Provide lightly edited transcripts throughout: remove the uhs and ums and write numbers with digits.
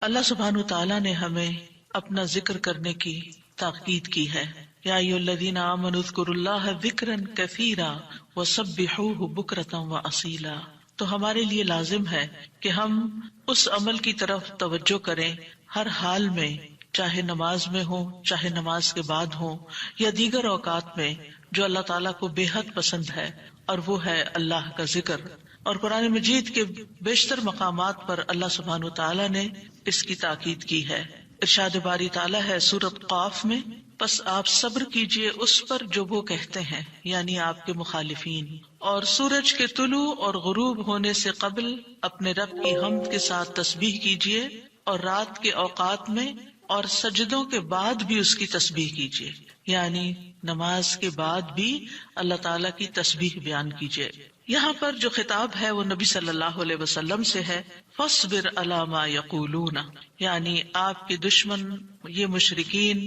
اللہ سبحانہ تعالیٰ نے ہمیں اپنا ذکر کرنے کی تاکید کی ہے. یا ایھا الذین آمنوا اذکروا اللہ ذکرا کثیرا وسبحوہ بکرۃ واصیلا. تو ہمارے لیے لازم ہے کہ ہم اس عمل کی طرف توجہ کریں ہر حال میں، چاہے نماز میں ہو، چاہے نماز کے بعد ہو، یا دیگر اوقات میں، جو اللہ تعالیٰ کو بے حد پسند ہے، اور وہ ہے اللہ کا ذکر. اور قرآن مجید کے بیشتر مقامات پر اللہ سبحانہ تعالیٰ نے اس کی تاکید کی ہے. ارشاد باری تعالیٰ ہے سورۃ قاف میں، پس آپ صبر کیجئے اس پر جو وہ کہتے ہیں، یعنی آپ کے مخالفین، اور سورج کے طلوع اور غروب ہونے سے قبل اپنے رب کی حمد کے ساتھ تسبیح کیجئے، اور رات کے اوقات میں اور سجدوں کے بعد بھی اس کی تسبیح کیجئے، یعنی نماز کے بعد بھی اللہ تعالیٰ کی تسبیح بیان کیجئے. یہاں پر جو خطاب ہے وہ نبی صلی اللہ علیہ وسلم سے ہے. فاصبر علی ما یقولون، یعنی آپ کے دشمن یہ مشرکین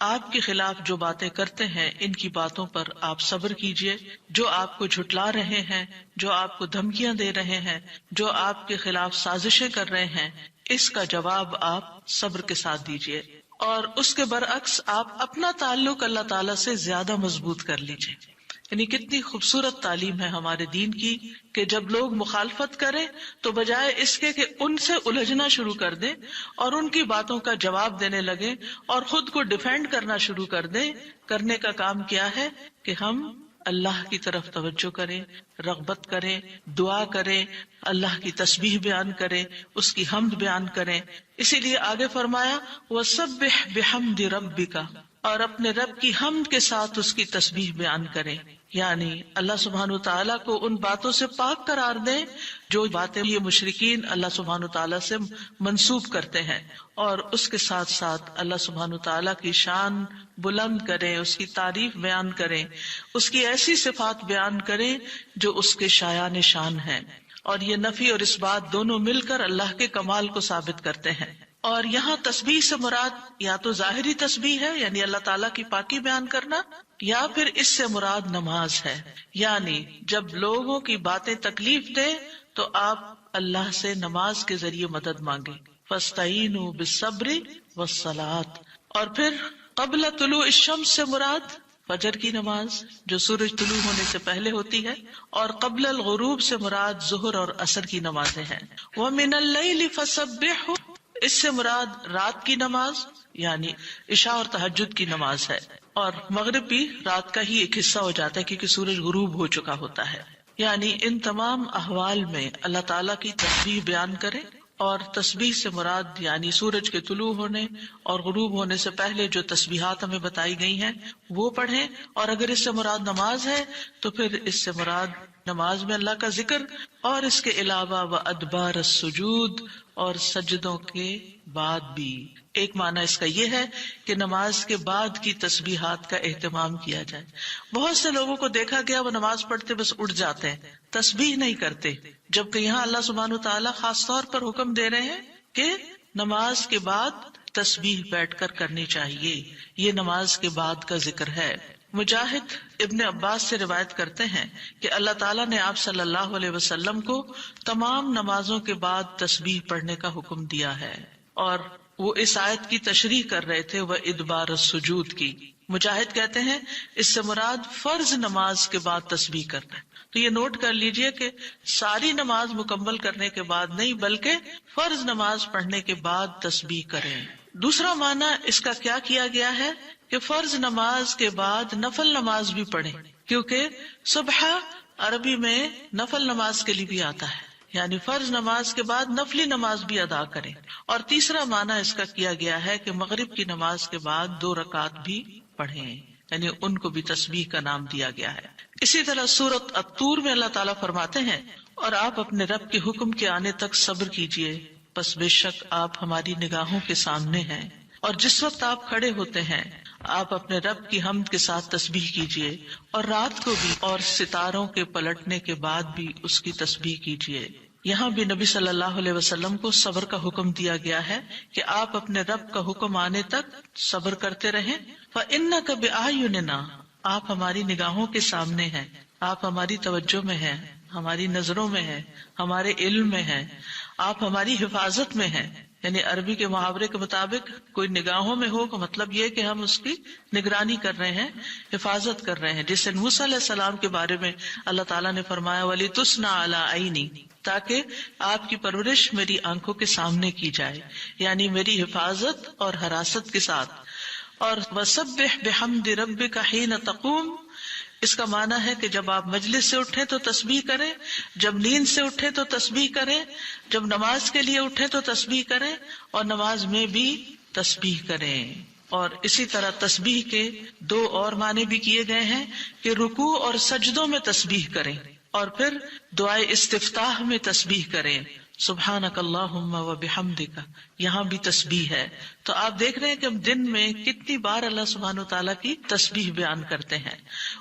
آپ کے خلاف جو باتیں کرتے ہیں، ان کی باتوں پر آپ صبر کیجئے. جو آپ کو جھٹلا رہے ہیں، جو آپ کو دھمکیاں دے رہے ہیں، جو آپ کے خلاف سازشیں کر رہے ہیں، اس کا جواب آپ صبر کے ساتھ دیجئے. اور اس کے برعکس آپ اپنا تعلق اللہ تعالیٰ سے زیادہ مضبوط کر لیجئے. یعنی کتنی خوبصورت تعلیم ہے ہمارے دین کی کہ جب لوگ مخالفت کریں تو بجائے اس کے کہ ان سے الجھنا شروع کر دیں اور ان کی باتوں کا جواب دینے لگیں اور خود کو ڈیفینڈ کرنا شروع کر دیں، کرنے کا کام کیا ہے کہ ہم اللہ کی طرف توجہ کریں، رغبت کریں، دعا کریں، اللہ کی تسبیح بیان کریں، اس کی حمد بیان کریں. اسی لیے آگے فرمایا وَسَبِّحْ بِحَمْدِ رَبِّكَ، اور اپنے رب کی حمد کے ساتھ اس کی تسبیح بیان کریں. یعنی اللہ سبحانہ تعالیٰ کو ان باتوں سے پاک قرار دیں جو باتیں یہ مشرکین اللہ سبحانہ تعالیٰ سے منسوب کرتے ہیں، اور اس کے ساتھ ساتھ اللہ سبحانہ تعالیٰ کی شان بلند کریں، اس کی تعریف بیان کریں، اس کی ایسی صفات بیان کریں جو اس کے شایان شان ہیں. اور یہ نفی اور اس بات دونوں مل کر اللہ کے کمال کو ثابت کرتے ہیں. اور یہاں تسبیح سے مراد یا تو ظاہری تسبیح ہے، یعنی اللہ تعالیٰ کی پاکی بیان کرنا، یا پھر اس سے مراد نماز ہے. یعنی جب لوگوں کی باتیں تکلیف دے تو آپ اللہ سے نماز کے ذریعے مدد مانگیں. فاستعینوا بالصبر والصلاۃ. اور پھر قبل طلوع الشمس سے مراد فجر کی نماز جو سورج طلوع ہونے سے پہلے ہوتی ہے، اور قبل الغروب سے مراد ظہر اور عصر کی نمازیں ہیں. وَمِنَ اللَّيْلِ فَسَبِّحْهُ، اس سے مراد رات کی نماز یعنی عشاء اور تہجد کی نماز ہے. اور مغرب بھی رات کا ہی ایک حصہ ہو جاتا ہے کیونکہ سورج غروب ہو چکا ہوتا ہے. یعنی ان تمام احوال میں اللہ تعالیٰ کی تسبیح بیان کریں، اور تسبیح سے مراد یعنی سورج کے طلوع ہونے اور غروب ہونے سے پہلے جو تسبیحات ہمیں بتائی گئی ہیں وہ پڑھیں. اور اگر اس سے مراد نماز ہے تو پھر اس سے مراد نماز میں اللہ کا ذکر، اور اس کے علاوہ وَأَدْبَارَ السُّجُودِ، اور سجدوں کے بعد بھی. ایک معنی اس کا یہ ہے کہ نماز کے بعد کی تسبیحات کا اہتمام کیا جائے. بہت سے لوگوں کو دیکھا گیا وہ نماز پڑھتے بس اٹھ جاتے ہیں، تسبیح نہیں کرتے، جبکہ یہاں اللہ سبحانہ تعالیٰ خاص طور پر حکم دے رہے ہیں کہ نماز کے بعد تسبیح بیٹھ کر کرنی چاہیے. یہ نماز کے بعد کا ذکر ہے. مجاہد ابن عباس سے روایت کرتے ہیں کہ اللہ تعالیٰ نے آپ صلی اللہ علیہ وسلم کو تمام نمازوں کے بعد تسبیح پڑھنے کا حکم دیا ہے، اور وہ اس آیت کی تشریح کر رہے تھے وہ ادبار السجود کی. مجاہد کہتے ہیں اس سے مراد فرض نماز کے بعد تسبیح کرنا ہے. تو یہ نوٹ کر لیجئے کہ ساری نماز مکمل کرنے کے بعد نہیں بلکہ فرض نماز پڑھنے کے بعد تسبیح کریں. دوسرا معنی اس کا کیا کیا گیا ہے کہ فرض نماز کے بعد نفل نماز بھی پڑھیں، کیونکہ صبح عربی میں نفل نماز کے لیے بھی آتا ہے، یعنی فرض نماز کے بعد نفلی نماز بھی ادا کریں. اور تیسرا معنی اس کا کیا گیا ہے کہ مغرب کی نماز کے بعد 2 رکعت بھی پڑھیں، یعنی ان کو بھی تسبیح کا نام دیا گیا ہے. اسی طرح سورۃ الطور میں اللہ تعالیٰ فرماتے ہیں اور آپ اپنے رب کے حکم کے آنے تک صبر کیجئے، پس بے شک آپ ہماری نگاہوں کے سامنے ہیں. اور جس وقت آپ کھڑے ہوتے ہیں آپ اپنے رب کی حمد کے ساتھ تسبیح کیجئے، اور رات کو بھی اور ستاروں کے پلٹنے کے بعد بھی اس کی تسبیح کیجئے. یہاں بھی نبی صلی اللہ علیہ وسلم کو صبر کا حکم دیا گیا ہے کہ آپ اپنے رب کا حکم آنے تک صبر کرتے رہیں. فَإِنَّكَ بِأَعْيُنِنَا، آپ ہماری نگاہوں کے سامنے ہیں، آپ ہماری توجہ میں ہیں، ہماری نظروں میں ہیں، ہمارے علم میں ہیں، آپ ہماری حفاظت میں ہیں. یعنی عربی کے محاورے کے مطابق کوئی نگاہوں میں ہو کا مطلب یہ کہ ہم اس کی نگرانی کر رہے ہیں، حفاظت کر رہے ہیں. جس سے موسیٰ علیہ السلام کے بارے میں اللہ تعالیٰ نے فرمایا وَلِتُسْنَ عَلَىٰ عَيْنِي، تاکہ آپ کی پرورش میری آنکھوں کے سامنے کی جائے، یعنی میری حفاظت اور حراست کے ساتھ. اور وَسَبِّحْ بِحَمْدِ رَبِّكَ حِينَ تَقُومُ، اس کا معنی ہے کہ جب آپ مجلس سے اٹھیں تو تسبیح کریں، جب نیند سے اٹھیں تو تسبیح کریں، جب نماز کے لیے اٹھیں تو تسبیح کریں، اور نماز میں بھی تسبیح کریں. اور اسی طرح تسبیح کے دو اور معنی بھی کیے گئے ہیں کہ رکوع اور سجدوں میں تسبیح کریں، اور پھر دعائے استفتاح میں تسبیح کریں، سبحانک اللہم و بحمدک، یہاں بھی تسبیح ہے. تو آپ دیکھ رہے ہیں کہ ہم دن میں کتنی بار اللہ سبحانہ و تعالیٰ کی تسبیح بیان کرتے ہیں.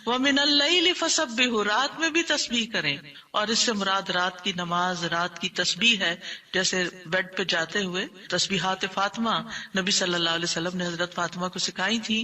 وَمِنَ اللَّيْلِ فَسَبِّحْهُ، رات میں بھی تسبیح کریں، اور اس سے مراد رات کی نماز، رات کی تسبیح ہے. جیسے بیڈ پہ جاتے ہوئے تسبیحات فاطمہ نبی صلی اللہ علیہ وسلم نے حضرت فاطمہ کو سکھائی تھی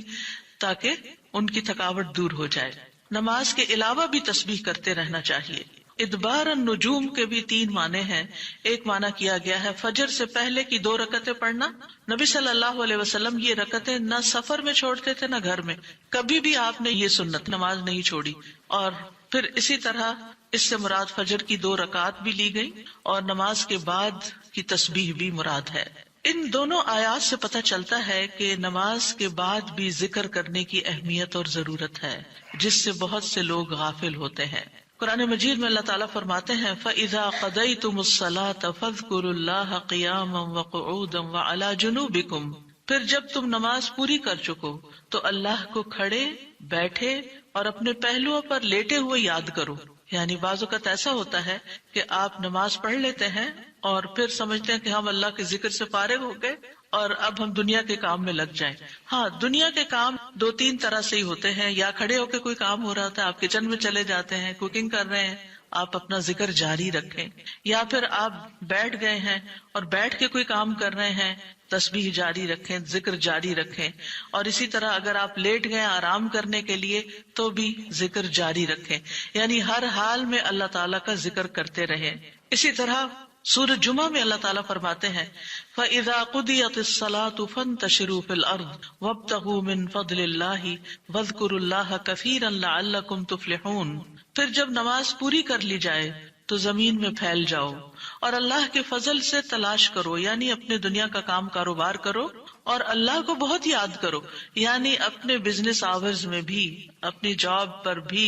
تاکہ ان کی تھکاوٹ دور ہو جائے. نماز کے علاوہ بھی تسبیح کرتے رہنا چاہیے. ادبار النجوم کے بھی 3 معنی ہیں. ایک معنی کیا گیا ہے فجر سے پہلے کی 2 رکعتیں پڑھنا. نبی صلی اللہ علیہ وسلم یہ رکعتیں نہ سفر میں چھوڑتے تھے نہ گھر میں، کبھی بھی آپ نے یہ سنت نماز نہیں چھوڑی. اور پھر اسی طرح اس سے مراد فجر کی 2 رکعات بھی لی گئی، اور نماز کے بعد کی تسبیح بھی مراد ہے. ان دونوں آیات سے پتہ چلتا ہے کہ نماز کے بعد بھی ذکر کرنے کی اہمیت اور ضرورت ہے، جس سے بہت سے لوگ غافل ہوتے ہیں. قرآن مجید میں اللہ تعالیٰ فرماتے ہیں فَإِذَا قَضَيْتُمُ الصَّلَاةَ فَاذْكُرُوا اللَّهَ قِيَامًا وَقُعُودًا وَعَلَى جُنُوبِكُمْ، پھر جب تم نماز پوری کر چکو تو اللہ کو کھڑے، بیٹھے اور اپنے پہلوؤں پر لیٹے ہوئے یاد کرو. یعنی بعض اوقات ایسا ہوتا ہے کہ آپ نماز پڑھ لیتے ہیں اور پھر سمجھتے ہیں کہ ہم اللہ کے ذکر سے فارغ ہو گئے اور اب ہم دنیا کے کام میں لگ جائیں. ہاں، دنیا کے کام 2-3 طرح سے ہی ہوتے ہیں. یا کھڑے ہو کے کوئی کام ہو رہا ہوتا ہے، آپ کچن میں چلے جاتے ہیں، کوکنگ کر رہے ہیں، آپ اپنا ذکر جاری رکھیں. یا پھر آپ بیٹھ گئے ہیں اور بیٹھ کے کوئی کام کر رہے ہیں، تسبیح جاری رکھیں، ذکر جاری رکھیں. اور اسی طرح اگر آپ لیٹ گئے آرام کرنے کے لیے تو بھی ذکر جاری رکھیں. یعنی ہر حال میں اللہ تعالیٰ کا ذکر کرتے رہیں. اسی طرح سورہ جمعہ میں اللہ تعالیٰ فرماتے ہیں فَإِذَا قُضِيَتِ الصَّلَاةُ فَانتَشِرُوا فِي الْأَرْضِ وَابْتَغُوا مِن فَضْلِ اللَّهِ وَاذْكُرُوا اللَّهَ كَثِيرًا لَعَلَّكُمْ تُفْلِحُونَ. پھر جب نماز پوری کر لی جائے تو زمین میں پھیل جاؤ اور اللہ کے فضل سے تلاش کرو، یعنی اپنے دنیا کا کام کاروبار کرو اور اللہ کو بہت یاد کرو. یعنی اپنے بزنس آورز میں بھی، اپنی جاب پر بھی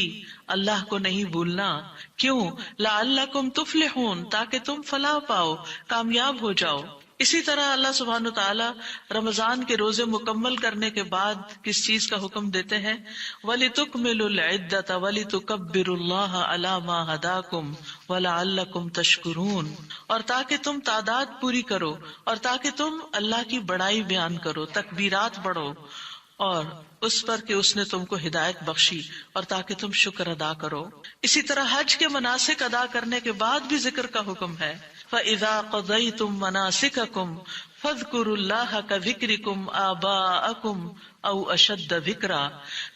اللہ کو نہیں بھولنا. کیوں؟ لعلکم تفلحون، تاکہ تم فلاح پاؤ، کامیاب ہو جاؤ. اسی طرح اللہ سبحانہ وتعالی رمضان کے روزے مکمل کرنے کے بعد کس چیز کا حکم دیتے ہیں؟ وَلِتُكْمِلُوا الْعِدَّةَ وَلِتُكَبِّرُوا اللَّهَ عَلَى مَا هَدَاكُمْ وَلَعَلَّكُمْ تَشْكُرُونَ. اور تاکہ تم تعداد پوری کرو، اور تاکہ تم اللہ کی بڑائی بیان کرو، تکبیرات پڑھو، اور اس پر کہ اس نے تم کو ہدایت بخشی، اور تاکہ تم شکر ادا کرو. اسی طرح حج کے مناسک ادا کرنے کے بعد بھی ذکر کا حکم ہے. فَإِذَا قَضَيْتُم مَّنَاسِكَكُمْ فَاذْكُرُوا اللَّهَ كَذِكْرِكُمْ آبَاءَكُمْ أَوْ أَشَدَّ ذِكْرًا.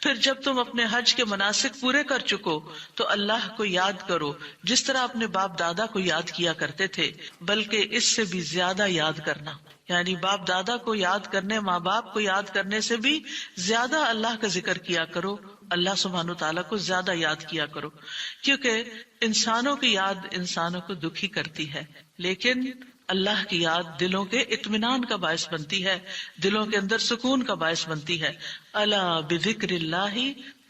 پھر جب تم اپنے حج کے مناسک پورے کر چکو تو اللہ کو یاد کرو جس طرح اپنے باپ دادا کو یاد کیا کرتے تھے، بلکہ اس سے بھی زیادہ یاد کرنا. یعنی باپ دادا کو یاد کرنے، ماں باپ کو یاد کرنے سے بھی زیادہ اللہ کا ذکر کیا کرو، اللہ سبحانہ تعالیٰ کو زیادہ یاد کیا کرو. کیونکہ انسانوں کی یاد انسانوں کو دکھی کرتی ہے، لیکن اللہ کی یاد دلوں کے اطمینان کا باعث بنتی ہے، دلوں کے اندر سکون کا باعث بنتی ہے. الا بذکر اللہ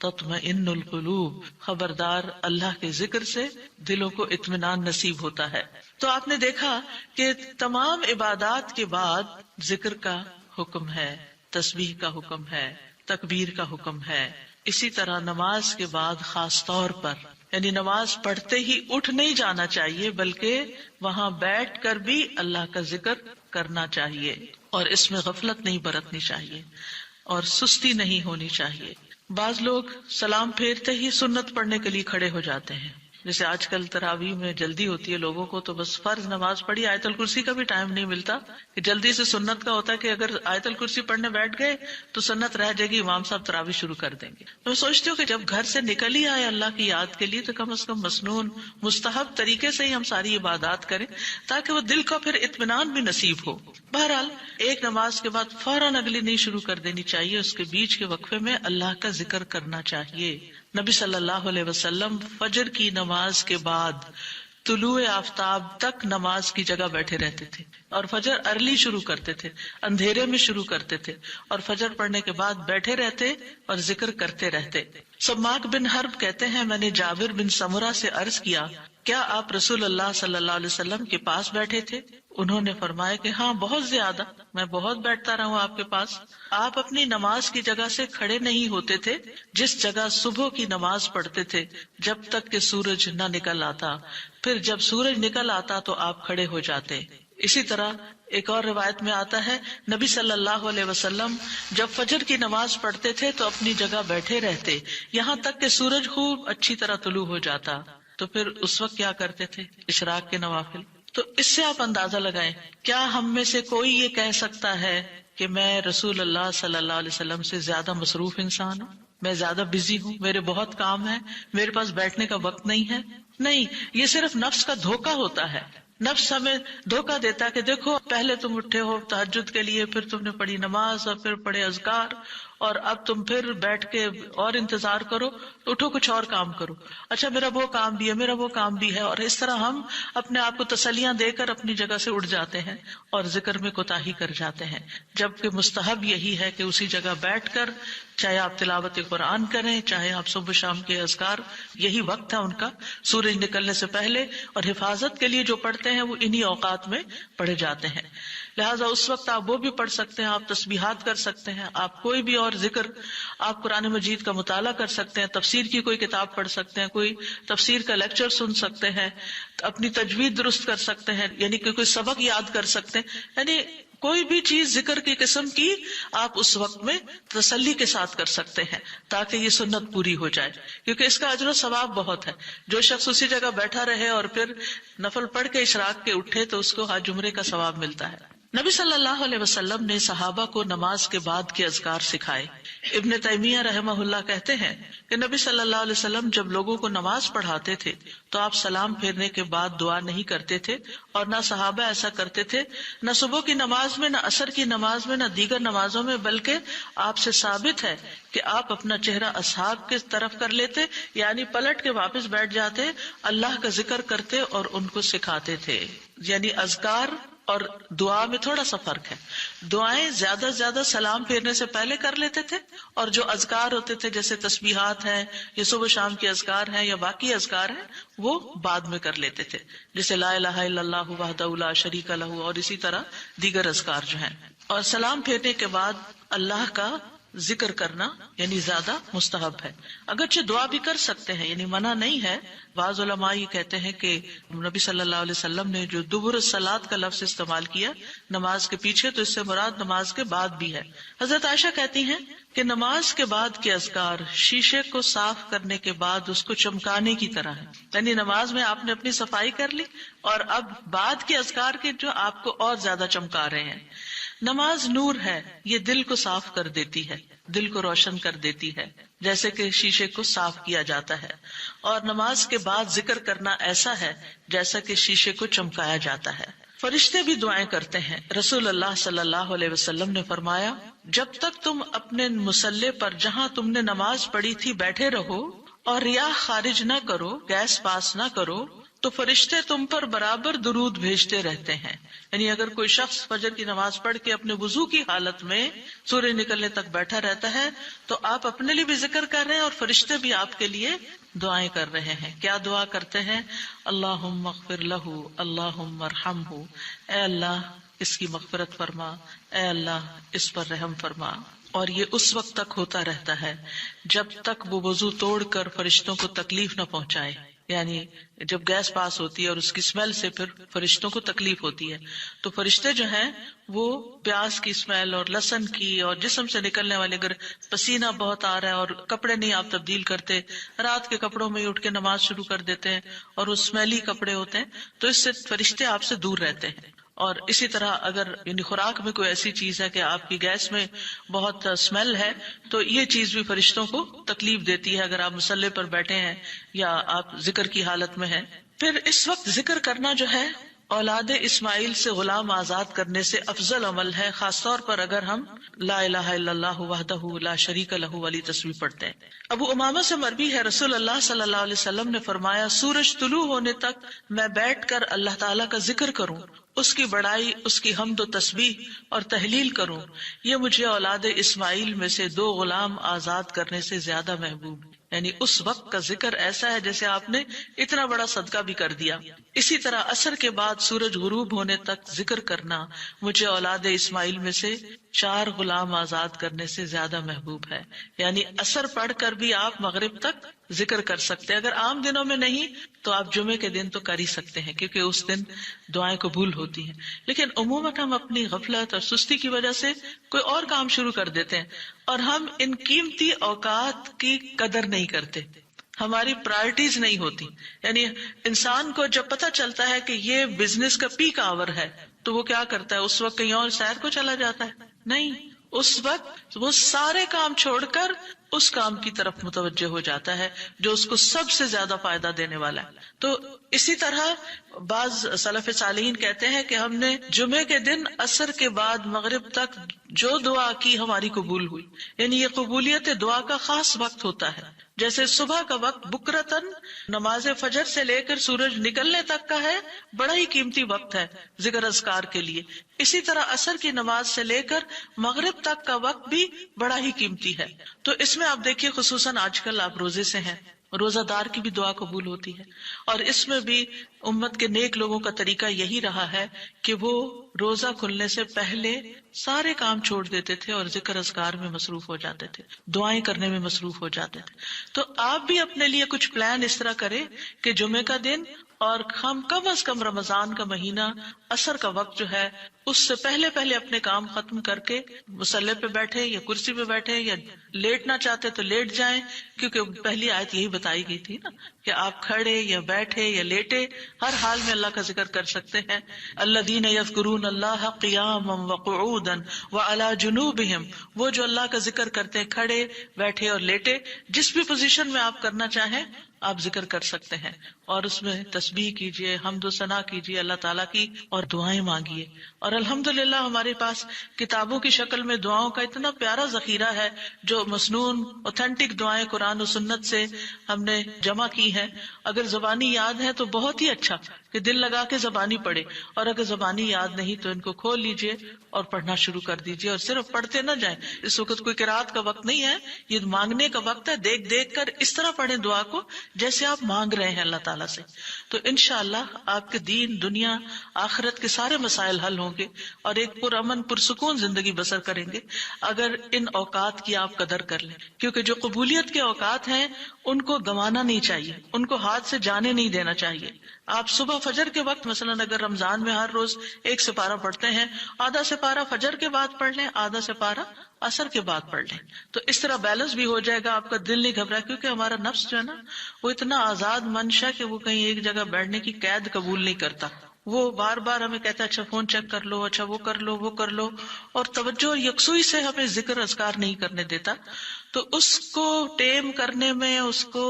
تطمئن القلوب، خبردار اللہ کے ذکر سے دلوں کو اطمینان نصیب ہوتا ہے. تو آپ نے دیکھا کہ تمام عبادات کے بعد ذکر کا حکم ہے، تسبیح کا حکم ہے، تکبیر کا حکم ہے. اسی طرح نماز کے بعد خاص طور پر، یعنی نماز پڑھتے ہی اٹھ نہیں جانا چاہیے، بلکہ وہاں بیٹھ کر بھی اللہ کا ذکر کرنا چاہیے، اور اس میں غفلت نہیں برتنی چاہیے اور سستی نہیں ہونی چاہیے. بعض لوگ سلام پھیرتے ہی سنت پڑھنے کے لیے کھڑے ہو جاتے ہیں، جیسے آج کل تراویح میں جلدی ہوتی ہے لوگوں کو، تو بس فرض نماز پڑھی، آیت الکرسی کا بھی ٹائم نہیں ملتا کہ جلدی سے سنت کا ہوتا ہے کہ اگر آیت الکرسی پڑھنے بیٹھ گئے تو سنت رہ جائے گی، امام صاحب تراویح شروع کر دیں گے. میں سوچتی ہوں کہ جب گھر سے نکل ہی آئے اللہ کی یاد کے لیے تو کم از کم مسنون مستحب طریقے سے ہی ہم ساری عبادات کریں تاکہ وہ دل کو پھر اطمینان بھی نصیب ہو. بہرحال ایک نماز کے بعد فوراً اگلی نہیں شروع کر دینی چاہیے، اس کے بیچ کے وقفے میں اللہ کا ذکر کرنا چاہیے. نبی صلی اللہ علیہ وسلم فجر کی نماز کے بعد طلوع آفتاب تک نماز کی جگہ بیٹھے رہتے تھے، اور فجر ارلی شروع کرتے تھے، اندھیرے میں شروع کرتے تھے، اور فجر پڑھنے کے بعد بیٹھے رہتے اور ذکر کرتے رہتے. سماک بن حرب کہتے ہیں میں نے جابر بن سمرہ سے عرض کیا کیا آپ رسول اللہ صلی اللہ علیہ وسلم کے پاس بیٹھے تھے؟ انہوں نے فرمایا کہ ہاں بہت زیادہ، میں بہت بیٹھتا رہا ہوں آپ کے پاس. آپ اپنی نماز کی جگہ سے کھڑے نہیں ہوتے تھے جس جگہ صبح کی نماز پڑھتے تھے جب تک کہ سورج نہ نکل آتا، پھر جب سورج نکل آتا تو آپ کھڑے ہو جاتے. اسی طرح ایک اور روایت میں آتا ہے نبی صلی اللہ علیہ وسلم جب فجر کی نماز پڑھتے تھے تو اپنی جگہ بیٹھے رہتے یہاں تک کہ سورج خوب اچھی طرح طلوع ہو جاتا، تو پھر اس وقت کیا کرتے تھے؟ اشراق کے نوافل. تو اس سے آپ اندازہ لگائیں کیا ہم میں سے کوئی یہ کہہ سکتا ہے کہ میں رسول اللہ صلی اللہ علیہ وسلم سے زیادہ مصروف انسان ہوں، میں زیادہ بزی ہوں، میرے بہت کام ہے، میرے پاس بیٹھنے کا وقت نہیں ہے؟ نہیں، یہ صرف نفس کا دھوکہ ہوتا ہے. نفس ہمیں دھوکہ دیتا کہ دیکھو پہلے تم اٹھے ہو تہجد کے لیے، پھر تم نے پڑھی نماز اور پھر پڑھے اذکار، اور اب تم پھر بیٹھ کے اور انتظار کرو، اٹھو کچھ اور کام کرو، اچھا میرا وہ کام بھی ہے، میرا وہ کام بھی ہے. اور اس طرح ہم اپنے آپ کو تسلیاں دے کر اپنی جگہ سے اٹھ جاتے ہیں اور ذکر میں کوتاہی کر جاتے ہیں، جبکہ مستحب یہی ہے کہ اسی جگہ بیٹھ کر چاہے آپ تلاوت قرآن کریں، چاہے آپ صبح شام کے اذکار، یہی وقت ہے ان کا سورج نکلنے سے پہلے، اور حفاظت کے لیے جو پڑھتے ہیں وہ انہی اوقات میں پڑھے جاتے ہیں. لہٰذا اس وقت آپ وہ بھی پڑھ سکتے ہیں، آپ تسبیحات کر سکتے ہیں، آپ کوئی بھی اور ذکر، آپ قرآن مجید کا مطالعہ کر سکتے ہیں، تفسیر کی کوئی کتاب پڑھ سکتے ہیں، کوئی تفسیر کا لیکچر سن سکتے ہیں، اپنی تجوید درست کر سکتے ہیں، یعنی کہ کوئی سبق یاد کر سکتے ہیں. یعنی کوئی بھی چیز ذکر کی قسم کی آپ اس وقت میں تسلی کے ساتھ کر سکتے ہیں تاکہ یہ سنت پوری ہو جائے، کیونکہ اس کا اجر و ثواب بہت ہے. جو شخص اسی جگہ بیٹھا رہے اور پھر نفل پڑھ کے اشراق کے اٹھے تو اس کو حج عمرے کا ثواب ملتا ہے. نبی صلی اللہ علیہ وسلم نے صحابہ کو نماز کے بعد کے اذکار سکھائے. ابن تیمیہ رحمہ اللہ کہتے ہیں کہ نبی صلی اللہ علیہ وسلم جب لوگوں کو نماز پڑھاتے تھے تو آپ سلام پھیرنے کے بعد دعا نہیں کرتے تھے، اور نہ صحابہ ایسا کرتے تھے، نہ صبح کی نماز میں، نہ عصر کی نماز میں، نہ دیگر نمازوں میں، بلکہ آپ سے ثابت ہے کہ آپ اپنا چہرہ اصحاب کی طرف کر لیتے، یعنی پلٹ کے واپس بیٹھ جاتے، اللہ کا ذکر کرتے اور ان کو سکھاتے تھے. یعنی اذکار اور دعا میں تھوڑا سا فرق ہے. دعائیں زیادہ سے زیادہ سلام پھیرنے سے پہلے کر لیتے تھے، اور جو اذکار ہوتے تھے جیسے تسبیحات ہیں یا صبح شام کے اذکار ہیں یا باقی اذکار ہیں وہ بعد میں کر لیتے تھے، جیسے لا الہ الا اللہ وحدہ لا شریک لہ، اور اسی طرح دیگر اذکار جو ہیں. اور سلام پھیرنے کے بعد اللہ کا ذکر کرنا یعنی زیادہ مستحب ہے. اگرچہ دعا بھی کر سکتے ہیں، یعنی منع نہیں ہے. بعض علماء یہ کہتے ہیں کہ نبی صلی اللہ علیہ وسلم نے جو دبر الصلاۃ کا لفظ استعمال کیا نماز کے پیچھے، تو اس سے مراد نماز کے بعد بھی ہے. حضرت عائشہ کہتی ہیں کہ نماز کے بعد کے اذکار شیشے کو صاف کرنے کے بعد اس کو چمکانے کی طرح ہے. یعنی نماز میں آپ نے اپنی صفائی کر لی اور اب بعد کے اذکار کے جو آپ کو اور زیادہ چمکا رہے ہیں. نماز نور ہے، یہ دل کو صاف کر دیتی ہے، دل کو روشن کر دیتی ہے جیسے کہ شیشے کو صاف کیا جاتا ہے. اور نماز کے بعد ذکر کرنا ایسا ہے جیسا کہ شیشے کو چمکایا جاتا ہے. فرشتے بھی دعائیں کرتے ہیں. رسول اللہ صلی اللہ علیہ وسلم نے فرمایا جب تک تم اپنے مصلی پر جہاں تم نے نماز پڑھی تھی بیٹھے رہو اور ریاح خارج نہ کرو، گیس پاس نہ کرو، تو فرشتے تم پر برابر درود بھیجتے رہتے ہیں. یعنی اگر کوئی شخص فجر کی نماز پڑھ کے اپنے وضو کی حالت میں سورج نکلنے تک بیٹھا رہتا ہے تو آپ اپنے لیے بھی ذکر کر رہے ہیں اور فرشتے بھی آپ کے لیے دعائیں کر رہے ہیں. کیا دعا کرتے ہیں؟ اللہم اغفر لہ، اللہم ارحمہ، اے اللہ اس کی مغفرت فرما، اے اللہ اس پر رحم فرما. اور یہ اس وقت تک ہوتا رہتا ہے جب تک وہ وضو توڑ کر فرشتوں کو تکلیف نہ پہنچائے. یعنی جب گیس پاس ہوتی ہے اور اس کی اسمیل سے پھر فرشتوں کو تکلیف ہوتی ہے، تو فرشتے جو ہیں وہ پیاز کی اسمیل اور لہسن کی اور جسم سے نکلنے والے، اگر پسینہ بہت آ رہا ہے اور کپڑے نہیں آپ تبدیل کرتے، رات کے کپڑوں میں اٹھ کے نماز شروع کر دیتے ہیں اور وہ اسمیلی کپڑے ہوتے ہیں، تو اس سے فرشتے آپ سے دور رہتے ہیں. اور اسی طرح اگر یعنی خوراک میں کوئی ایسی چیز ہے کہ آپ کی گیس میں بہت اسمیل ہے، تو یہ چیز بھی فرشتوں کو تکلیف دیتی ہے اگر آپ مصلی پر بیٹھے ہیں یا آپ ذکر کی حالت میں ہیں. پھر اس وقت ذکر کرنا جو ہے اولاد اسماعیل سے غلام آزاد کرنے سے افضل عمل ہے، خاص طور پر اگر ہم لا الہ الا اللہ وحدہ لا شریک لہ والی تسبیح پڑھتے ہیں. ابو امامہ سے مروی ہے رسول اللہ صلی اللہ علیہ وسلم نے فرمایا، سورج طلوع ہونے تک میں بیٹھ کر اللہ تعالیٰ کا ذکر کروں، اس کی بڑائی، اس کی حمد و تسبیح اور تحلیل کروں، یہ مجھے اولاد اسماعیل میں سے 2 غلام آزاد کرنے سے زیادہ محبوب. یعنی اس وقت کا ذکر ایسا ہے جیسے آپ نے اتنا بڑا صدقہ بھی کر دیا. اسی طرح عصر کے بعد سورج غروب ہونے تک ذکر کرنا مجھے اولاد اسماعیل میں سے 4 غلام آزاد کرنے سے زیادہ محبوب ہے. یعنی عصر پڑھ کر بھی آپ مغرب تک ذکر کر سکتے ہیں. اگر عام دنوں میں نہیں تو آپ جمعے کے دن تو کر ہی سکتے ہیں، کیونکہ اس دن دعائیں قبول ہوتی ہیں. لیکن عموماً ہم اپنی غفلت اور سستی کی وجہ سے کوئی اور کام شروع کر دیتے ہیں اور ہم ان قیمتی اوقات کی قدر نہیں کرتے، ہماری پرائرٹیز نہیں ہوتی. یعنی انسان کو جب پتہ چلتا ہے کہ یہ بزنس کا پیک آور ہے تو وہ کیا کرتا ہے؟ اس وقت کہیں اور سیر کو چلا جاتا ہے؟ نہیں، اس وقت وہ سارے کام چھوڑ کر اس کام کی طرف متوجہ ہو جاتا ہے جو اس کو سب سے زیادہ فائدہ دینے والا ہے. تو اسی طرح بعض سلف صالحین کہتے ہیں کہ ہم نے جمعے کے دن عصر کے بعد مغرب تک جو دعا کی ہماری قبول ہوئی. یعنی یہ قبولیت دعا کا خاص وقت ہوتا ہے. جیسے صبح کا وقت بکرتن نماز فجر سے لے کر سورج نکلنے تک کا ہے، بڑا ہی قیمتی وقت ہے ذکر اذکار کے لیے. اسی طرح عصر کی نماز سے لے کر مغرب تک کا وقت بھی بڑا ہی قیمتی ہے. تو اس میں آپ دیکھیے خصوصاً آج کل آپ روزے سے ہیں، روزہ دار کی بھی دعا قبول ہوتی ہے. اور اس میں بھی امت کے نیک لوگوں کا طریقہ یہی رہا ہے کہ وہ روزہ کھلنے سے پہلے سارے کام چھوڑ دیتے تھے اور ذکر اذکار میں مصروف ہو جاتے تھے، دعائیں کرنے میں مصروف ہو جاتے تھے. تو آپ بھی اپنے لیے کچھ پلان اس طرح کریں کہ جمعے کا دن اور ہم کم از کم رمضان کا مہینہ عصر کا وقت جو ہے اس سے پہلے اپنے کام ختم کر کے مصلی پہ بیٹھے یا کرسی پہ بیٹھے، یا لیٹنا چاہتے تو لیٹ جائیں، کیونکہ پہلی آیت یہی بتائی گئی تھی نا کہ آپ کھڑے یا بیٹھے یا لیٹے ہر حال میں اللہ کا ذکر کر سکتے ہیں. الذین یذکرون اللہ قیاما وقعودا وعلی جنوبہم، وہ جو اللہ کا ذکر کرتے ہیں کھڑے، بیٹھے اور لیٹے، جس بھی پوزیشن میں آپ کرنا چاہیں آپ ذکر کر سکتے ہیں. اور اس میں تسبیح کیجئے، حمد و ثنا کیجئے اللہ تعالیٰ کی، اور دعائیں مانگیے. اور الحمدللہ ہمارے پاس کتابوں کی شکل میں دعاؤں کا اتنا پیارا ذخیرہ ہے جو مسنون اوتھینٹک دعائیں قرآن و سنت سے ہم نے جمع کی ہیں. اگر زبانی یاد ہے تو بہت ہی اچھا کہ دل لگا کے زبانی پڑھے، اور اگر زبانی یاد نہیں تو ان کو کھول لیجئے اور پڑھنا شروع کر دیجئے. اور صرف پڑھتے نہ جائیں، اس وقت کوئی قرات کا وقت نہیں ہے، یہ مانگنے کا وقت ہے. دیکھ دیکھ کر اس طرح پڑھیں دعا کو جیسے آپ مانگ رہے ہیں اللہ تعالیٰ سے. تو انشاءاللہ آپ کے دین، دنیا، آخرت کے سارے مسائل حل ہوں گے اور ایک پرامن پرسکون زندگی بسر کریں گے اگر ان اوقات کی آپ قدر کر لیں. کیونکہ جو قبولیت کے اوقات ہیں ان کو گنوانا نہیں چاہیے، ان کو ہاتھ سے جانے نہیں دینا چاہیے. آپ صبح فجر کے وقت مثلاً اگر رمضان میں ہر روز 1 سپارہ پڑھتے ہیں، آدھا سپارہ فجر کے بعد پڑھ لیں، آدھا سپارہ عصر کے بعد پڑھ لیں. تو اس طرح بیلنس بھی ہو جائے گا، آپ کا دل نہیں گھبرا. کیونکہ ہمارا نفس جو ہے نا وہ اتنا آزاد منشا کہ وہ کہیں ایک جگہ بیٹھنے کی قید قبول نہیں کرتا. وہ بار بار ہمیں کہتا ہے اچھا فون چیک کر لو، اچھا وہ کر لو، وہ کر لو، اور توجہ اور یکسوئی سے ہمیں ذکر اذکار نہیں کرنے دیتا. تو اس کو ٹیم کرنے میں، اس کو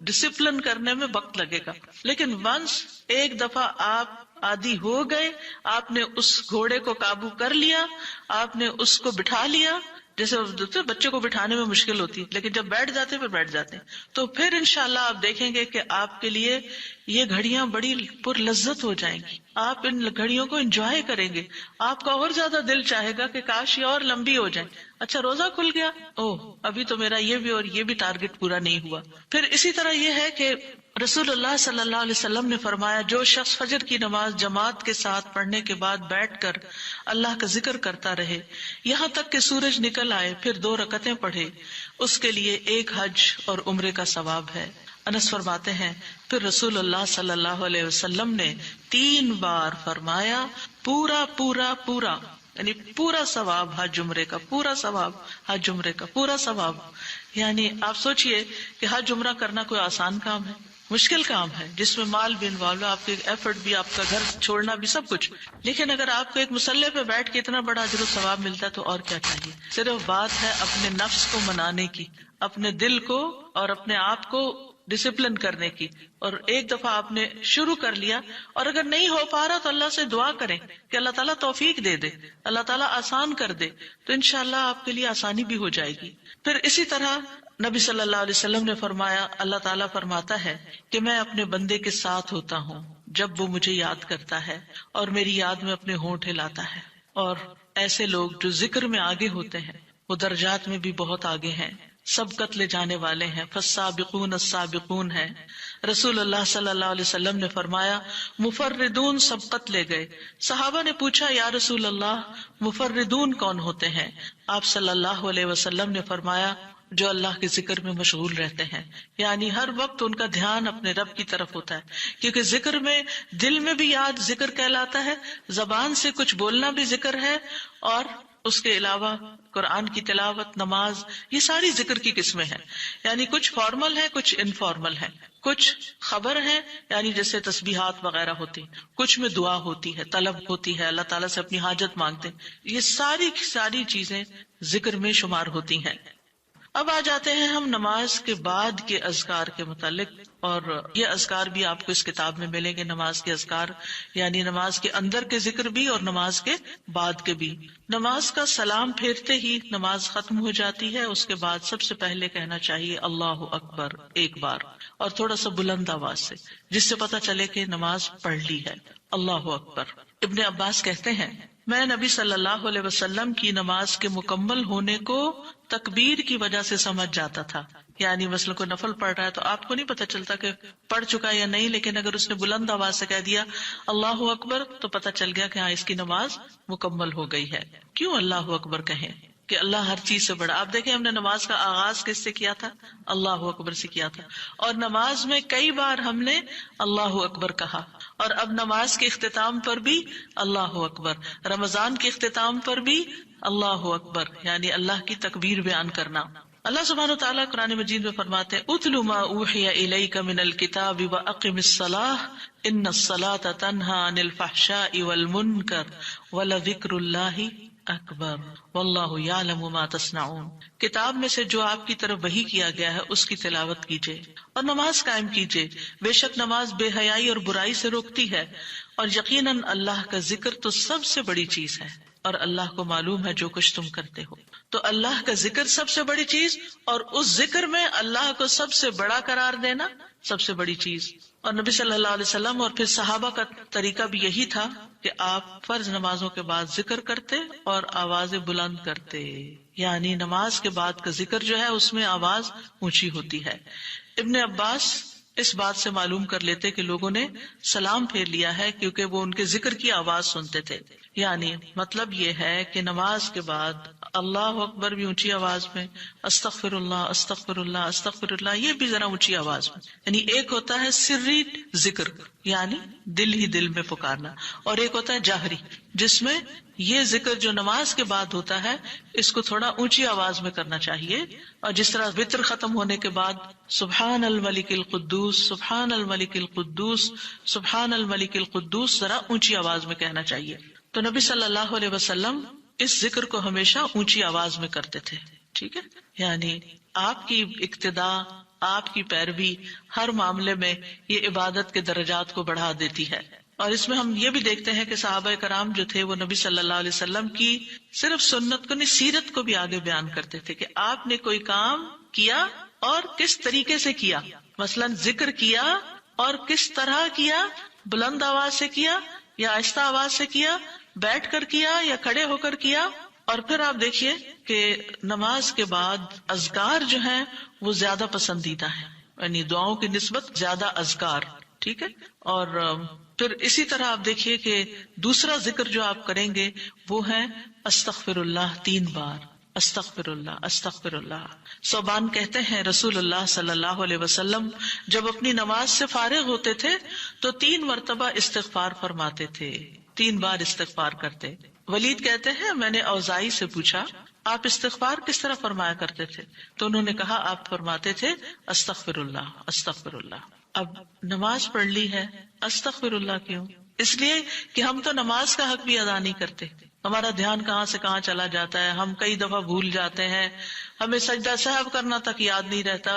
ڈسپلن کرنے میں وقت لگے گا. لیکن ونس ایک دفعہ آپ عادی ہو گئے، آپ نے اس گھوڑے کو قابو کر لیا، آپ نے اس کو بٹھا لیا. جیسے بچے کو بٹھانے میں مشکل ہوتی ہے لیکن جب بیٹھ جاتے پھر بیٹھ جاتے ہیں. تو پھر انشاءاللہ آپ دیکھیں گے کہ آپ کے لیے یہ گھڑیاں بڑی پر لذت ہو جائیں گی. آپ ان گھڑیوں کو انجوائے کریں گے. آپ کا اور زیادہ دل چاہے گا کہ کاش یہ اور لمبی ہو جائیں. اچھا روزہ کھل گیا، ابھی تو میرا یہ بھی اور یہ بھی ٹارگٹ پورا نہیں ہوا. پھر اسی طرح یہ ہے کہ رسول اللہ صلی اللہ علیہ وسلم نے فرمایا، جو شخص فجر کی نماز جماعت کے ساتھ پڑھنے کے بعد بیٹھ کر اللہ کا ذکر کرتا رہے یہاں تک کہ سورج نکل آئے، پھر 2 رکعتیں پڑھے، اس کے لیے 1 حج اور عمرے کا ثواب ہے. انس فرماتے ہیں پھر رسول اللہ صلی اللہ علیہ وسلم نے 3 بار فرمایا پورا پورا پورا، یعنی پورا ثواب حج عمرے کا، پورا ثواب حج عمرے کا، پورا ثواب. یعنی آپ سوچئے کہ حج عمرہ کرنا کوئی آسان کام ہے؟ مشکل کام ہے جس میں مال بھی انوالو ہے، آپ کے ایفرٹ بھی، آپ کا گھر چھوڑنا بھی، سب کچھ. لیکن اگر آپ کو ایک مسلح پہ بیٹھ کے اتنا بڑا اجر و ثواب ملتا ہے تو اور کیا چاہیے. صرف بات ہے اپنے نفس کو منانے کی، اپنے دل کو اور اپنے آپ کو ڈسپلن کرنے کی. اور ایک دفعہ آپ نے شروع کر لیا اور اگر نہیں ہو پا رہا تو اللہ سے دعا کریں کہ اللہ تعالیٰ توفیق دے دے، اللہ تعالیٰ آسان کر دے، تو انشاءاللہ آپ کے لیے آسانی بھی ہو جائے گی. پھر اسی طرح نبی صلی اللہ علیہ وسلم نے فرمایا، اللہ تعالیٰ فرماتا ہے کہ میں اپنے بندے کے ساتھ ہوتا ہوں جب وہ مجھے یاد کرتا ہے اور میری یاد میں اپنے ہونٹ ہلاتا ہے. اور ایسے لوگ جو ذکر میں آگے ہوتے ہیں وہ درجات میں بھی بہت آگے ہیں، سبقت لے جانے والے ہیں، فالسابقون السابقون ہیں. رسول اللہ صلی اللہ علیہ وسلم نے فرمایا مفردون سبقت لے گئے. صحابہ نے پوچھا یا رسول اللہ مفردون کون ہوتے ہیں؟ آپ صلی اللہ علیہ وسلم نے فرمایا جو اللہ کے ذکر میں مشغول رہتے ہیں، یعنی ہر وقت ان کا دھیان اپنے رب کی طرف ہوتا ہے، کیونکہ ذکر میں دل میں بھی یاد ذکر کہلاتا ہے، زبان سے کچھ بولنا بھی ذکر ہے، اور اس کے علاوہ قرآن کی تلاوت، نماز، یہ ساری ذکر کی قسمیں ہیں. یعنی کچھ فارمل ہے، کچھ انفارمل ہے، کچھ خبر ہے یعنی جیسے تسبیحات وغیرہ ہوتی، کچھ میں دعا ہوتی ہے، طلب ہوتی ہے، اللہ تعالیٰ سے اپنی حاجت مانگتے ہیں. یہ ساری چیزیں ذکر میں شمار ہوتی ہیں. اب آ جاتے ہیں ہم نماز کے بعد کے اذکار کے متعلق، اور یہ اذکار بھی آپ کو اس کتاب میں ملیں گے. نماز کے اذکار یعنی نماز کے اندر کے ذکر بھی اور نماز کے بعد کے بھی. نماز کا سلام پھیرتے ہی نماز ختم ہو جاتی ہے. اس کے بعد سب سے پہلے کہنا چاہیے اللہ اکبر ایک بار، اور تھوڑا سا بلند آواز سے، جس سے پتا چلے کہ نماز پڑھ لی ہے. اللہ اکبر. ابن عباس کہتے ہیں میں نبی صلی اللہ علیہ وسلم کی نماز کے مکمل ہونے کو تکبیر کی وجہ سے سمجھ جاتا تھا. یعنی مثلا کوئی نفل پڑھ رہا ہے تو آپ کو نہیں پتہ چلتا کہ پڑھ چکا یا نہیں، لیکن اگر اس نے بلند آواز سے کہہ دیا اللہ اکبر تو پتہ چل گیا کہ ہاں اس کی نماز مکمل ہو گئی ہے. کیوں اللہ اکبر کہیں؟ کہ اللہ ہر چیز سے بڑا. آپ دیکھیں ہم نے نماز کا آغاز کس سے کیا تھا؟ اللہ اکبر سے کیا تھا، اور نماز میں کئی بار ہم نے اللہ اکبر کہا، اور اب نماز کے اختتام پر بھی اللہ اکبر، رمضان کے اختتام پر بھی اللہ اکبر، یعنی اللہ کی تکبیر بیان کرنا. اللہ سبحانہ وتعالیٰ قرآن مجید میں فرماتے ہیں اتل ما اوحی الیک من الکتاب واقم الصلاۃ ان الصلاۃ تنہی عن الفحشاء والمنکر ولذکر اللہ اکبر واللہ یعلم ما تصنعون. کتاب میں سے جو آپ کی طرف وحی کیا گیا ہے اس کی تلاوت کیجیے اور نماز قائم کیجیے، بے شک نماز بے حیائی اور برائی سے روکتی ہے، اور یقیناً اللہ کا ذکر تو سب سے بڑی چیز ہے اور اللہ کو معلوم ہے جو کچھ تم کرتے ہو. تو اللہ کا ذکر سب سے بڑی چیز، اور اس ذکر میں اللہ کو سب سے بڑا قرار دینا سب سے بڑی چیز. اور نبی صلی اللہ علیہ وسلم اور پھر صحابہ کا طریقہ بھی یہی تھا کہ آپ فرض نمازوں کے بعد ذکر کرتے اور آوازیں بلند کرتے. یعنی نماز کے بعد کا ذکر جو ہے اس میں آواز اونچی ہوتی ہے. ابن عباس اس بات سے معلوم کر لیتے کہ لوگوں نے سلام پھیر لیا ہے کیونکہ وہ ان کے ذکر کی آواز سنتے تھے. یعنی مطلب یہ ہے کہ نماز کے بعد اللہ اکبر بھی اونچی آواز میں، استغفر اللہ استغفر اللہ استغفر اللہ یہ بھی ذرا اونچی آواز میں. یعنی ایک ہوتا ہے سری ذکر یعنی دل ہی دل میں پکارنا، اور ایک ہوتا ہے جاہری جس میں یہ ذکر جو نماز کے بعد ہوتا ہے اس کو تھوڑا اونچی آواز میں کرنا چاہیے. اور جس طرح وتر ختم ہونے کے بعد سبحان الملک القدوس سبحان الملک القدوس سبحان الملک القدوس ذرا اونچی آواز میں کہنا چاہیے. تو نبی صلی اللہ علیہ وسلم اس ذکر کو ہمیشہ اونچی آواز میں کرتے تھے. ٹھیک ہے، یعنی آپ کی اقتداء، آپ کی پیروی ہر معاملے میں یہ عبادت کے درجات کو بڑھا دیتی ہے. اور اس میں ہم یہ بھی دیکھتے ہیں کہ صحابہ کرام جو تھے وہ نبی صلی اللہ علیہ وسلم کی صرف سنت کو نہیں سیرت کو بھی آگے بیان کرتے تھے کہ آپ نے کوئی کام کیا اور کس طریقے سے کیا. مثلا ذکر کیا اور کس طرح کیا، بلند آواز سے کیا یا آہستہ آواز سے کیا، بیٹھ کر کیا یا کھڑے ہو کر کیا. اور پھر آپ دیکھیے کہ نماز کے بعد اذکار جو ہیں وہ زیادہ پسندیدہ ہیں، یعنی دعاؤں کی نسبت زیادہ اذکار. ٹھیک ہے، اور پھر اسی طرح آپ دیکھیے کہ دوسرا ذکر جو آپ کریں گے وہ ہے استغفر اللہ 3 بار. استغفر اللہ استغفر اللہ. صوبان کہتے ہیں رسول اللہ صلی اللہ علیہ وسلم جب اپنی نماز سے فارغ ہوتے تھے تو 3 مرتبہ استغفار فرماتے تھے، 3 بار استغفار کرتے. ولید کہتے ہیں میں نے اوزائی سے پوچھا آپ استغفار کس طرح فرمایا کرتے تھے؟ تو انہوں نے کہا آپ فرماتے تھے استغفر اللہ استغفر اللہ. اب نماز پڑھ لی ہے، استغفر اللہ کیوں؟ اس لیے کہ ہم تو نماز کا حق بھی ادا نہیں کرتے. ہمارا دھیان کہاں سے کہاں چلا جاتا ہے، ہم کئی دفعہ بھول جاتے ہیں، ہمیں سجدہ سہو کرنا تک یاد نہیں رہتا،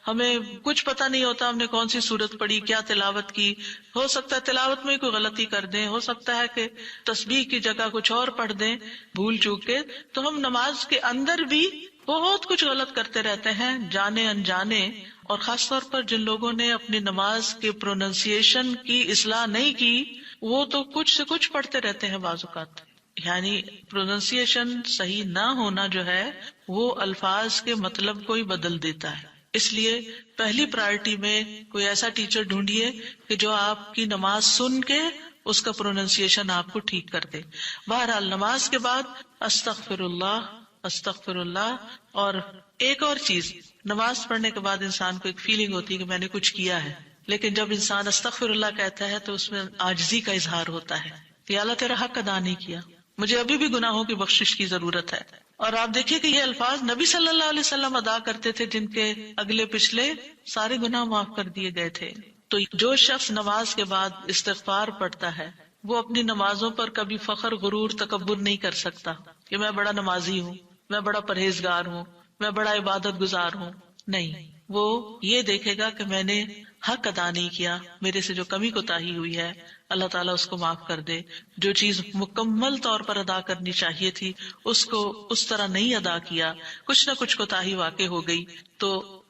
ہمیں کچھ پتہ نہیں ہوتا ہم نے کون سی سورت پڑھی، کیا تلاوت کی. ہو سکتا ہے تلاوت میں کوئی غلطی کر دیں، ہو سکتا ہے کہ تسبیح کی جگہ کچھ اور پڑھ دیں بھول چوک کے. تو ہم نماز کے اندر بھی بہت کچھ غلط کرتے رہتے ہیں جانے انجانے. اور خاص طور پر جن لوگوں نے اپنی نماز کے پروننسیشن کی اصلاح نہیں کی وہ تو کچھ سے کچھ پڑھتے رہتے ہیں بعض اوقات. یعنی پروننسیشن صحیح نہ ہونا جو ہے وہ الفاظ کے مطلب کو ہی بدل دیتا ہے. اس لیے پہلی پرائرٹی میں کوئی ایسا ٹیچر ڈھونڈیے کہ جو آپ کی نماز سن کے اس کا پروننسیشن آپ کو ٹھیک کر دے. بہرحال نماز کے بعد استغفر اللہ استغفر اللہ. اور ایک اور چیز، نماز پڑھنے کے بعد انسان کو ایک فیلنگ ہوتی ہے کہ میں نے کچھ کیا ہے، لیکن جب انسان استغفر اللہ کہتا ہے تو اس میں عاجزی کا اظہار ہوتا ہے کہ اللہ تیرا حق ادا نہیں کیا، مجھے ابھی بھی گناہوں کی بخشش کی ضرورت ہے. اور آپ دیکھیے کہ یہ الفاظ نبی صلی اللہ علیہ وسلم ادا کرتے تھے جن کے اگلے پچھلے سارے گناہ معاف کر دیے گئے تھے. تو جو شخص نماز کے بعد استغفار پڑھتا ہے وہ اپنی نمازوں پر کبھی فخر غرور تکبر نہیں کر سکتا کہ میں بڑا نمازی ہوں، میں بڑا پرہیزگار ہوں، میں بڑا عبادت گزار ہوں. نہیں، وہ یہ دیکھے گا کہ میں نے حق ادا نہیں کیا، میرے سے جو کمی کوتاہی ہوئی ہے اللہ تعالیٰ اس کو معاف کر دے. جو چیز مکمل طور پر ادا کرنی چاہیے تھی اس کو اس طرح نہیں ادا کیا، کچھ نہ کچھ کوتاہی واقع ہو گئی، تو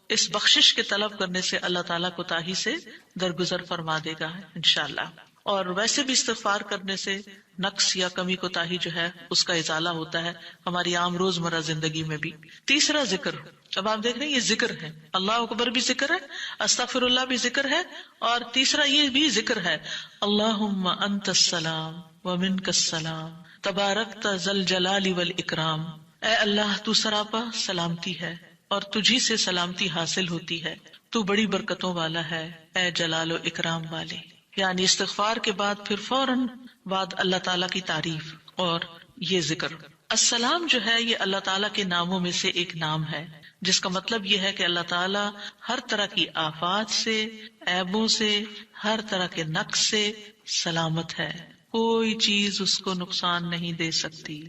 اس بخشش کے طلب کرنے سے اللہ تعالیٰ کوتاہی سے درگزر فرما دے گا انشاءاللہ. اور ویسے بھی استغفار کرنے سے نقص یا کمی کوتاہی جو ہے اس کا ازالہ ہوتا ہے ہماری عام روزمرہ زندگی میں بھی. تیسرا ذکر. اب آپ دیکھ رہے ہیں یہ ذکر ہے، اللہ اکبر بھی ذکر ہے، استغفر اللہ بھی ذکر ہے، اور تیسرا یہ بھی ذکر ہے اللہم انت السلام ومنک السلام تبارکت ذی الجلال والاکرام. اے اللہ تو سراپا سلامتی ہے اور تجھی سے سلامتی حاصل ہوتی ہے، تو بڑی برکتوں والا ہے اے جلال و اکرام والے. یعنی استغفار کے بعد پھر فوراً بعد اللہ تعالیٰ کی تعریف اور یہ ذکر. السلام جو ہے یہ اللہ تعالیٰ کے ناموں میں سے ایک نام ہے جس کا مطلب یہ ہے کہ اللہ تعالیٰ ہر طرح کی آفات سے، عیبوں سے، ہر طرح کے نقص سے سلامت ہے. کوئی چیز اس کو نقصان نہیں دے سکتی،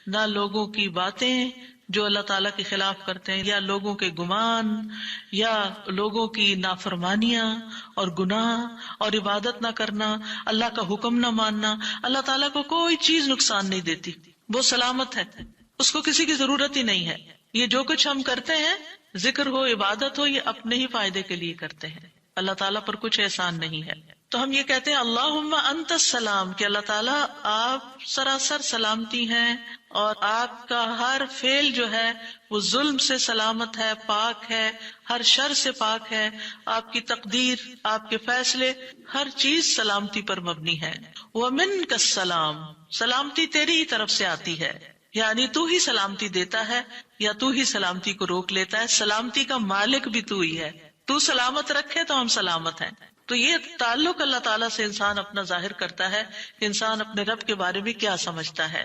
نہ لوگوں کی باتیں جو اللہ تعالیٰ کے خلاف کرتے ہیں، یا لوگوں کے گمان، یا لوگوں کی نافرمانیاں اور گناہ اور عبادت نہ کرنا، اللہ کا حکم نہ ماننا. اللہ تعالیٰ کو کوئی چیز نقصان نہیں دیتی، وہ سلامت ہے، اس کو کسی کی ضرورت ہی نہیں ہے. یہ جو کچھ ہم کرتے ہیں، ذکر ہو عبادت ہو، یہ اپنے ہی فائدے کے لیے کرتے ہیں، اللہ تعالیٰ پر کچھ احسان نہیں ہے. تو ہم یہ کہتے ہیں اللہم انت السلام کہ اللہ تعالیٰ آپ سراسر سلامتی ہیں اور آپ کا ہر فعل جو ہے وہ ظلم سے سلامت ہے، پاک ہے، ہر شر سے پاک ہے. آپ کی تقدیر، آپ کے فیصلے، ہر چیز سلامتی پر مبنی ہے. ومنک السلام، سلامتی تیری ہی طرف سے آتی ہے، یعنی تو ہی سلامتی دیتا ہے یا تو ہی سلامتی کو روک لیتا ہے. سلامتی کا مالک بھی تو ہی ہے، تو سلامت رکھے تو ہم سلامت ہیں. تو یہ تعلق اللہ تعالیٰ سے انسان اپنا ظاہر کرتا ہے کہ انسان اپنے رب کے بارے میں کیا سمجھتا ہے.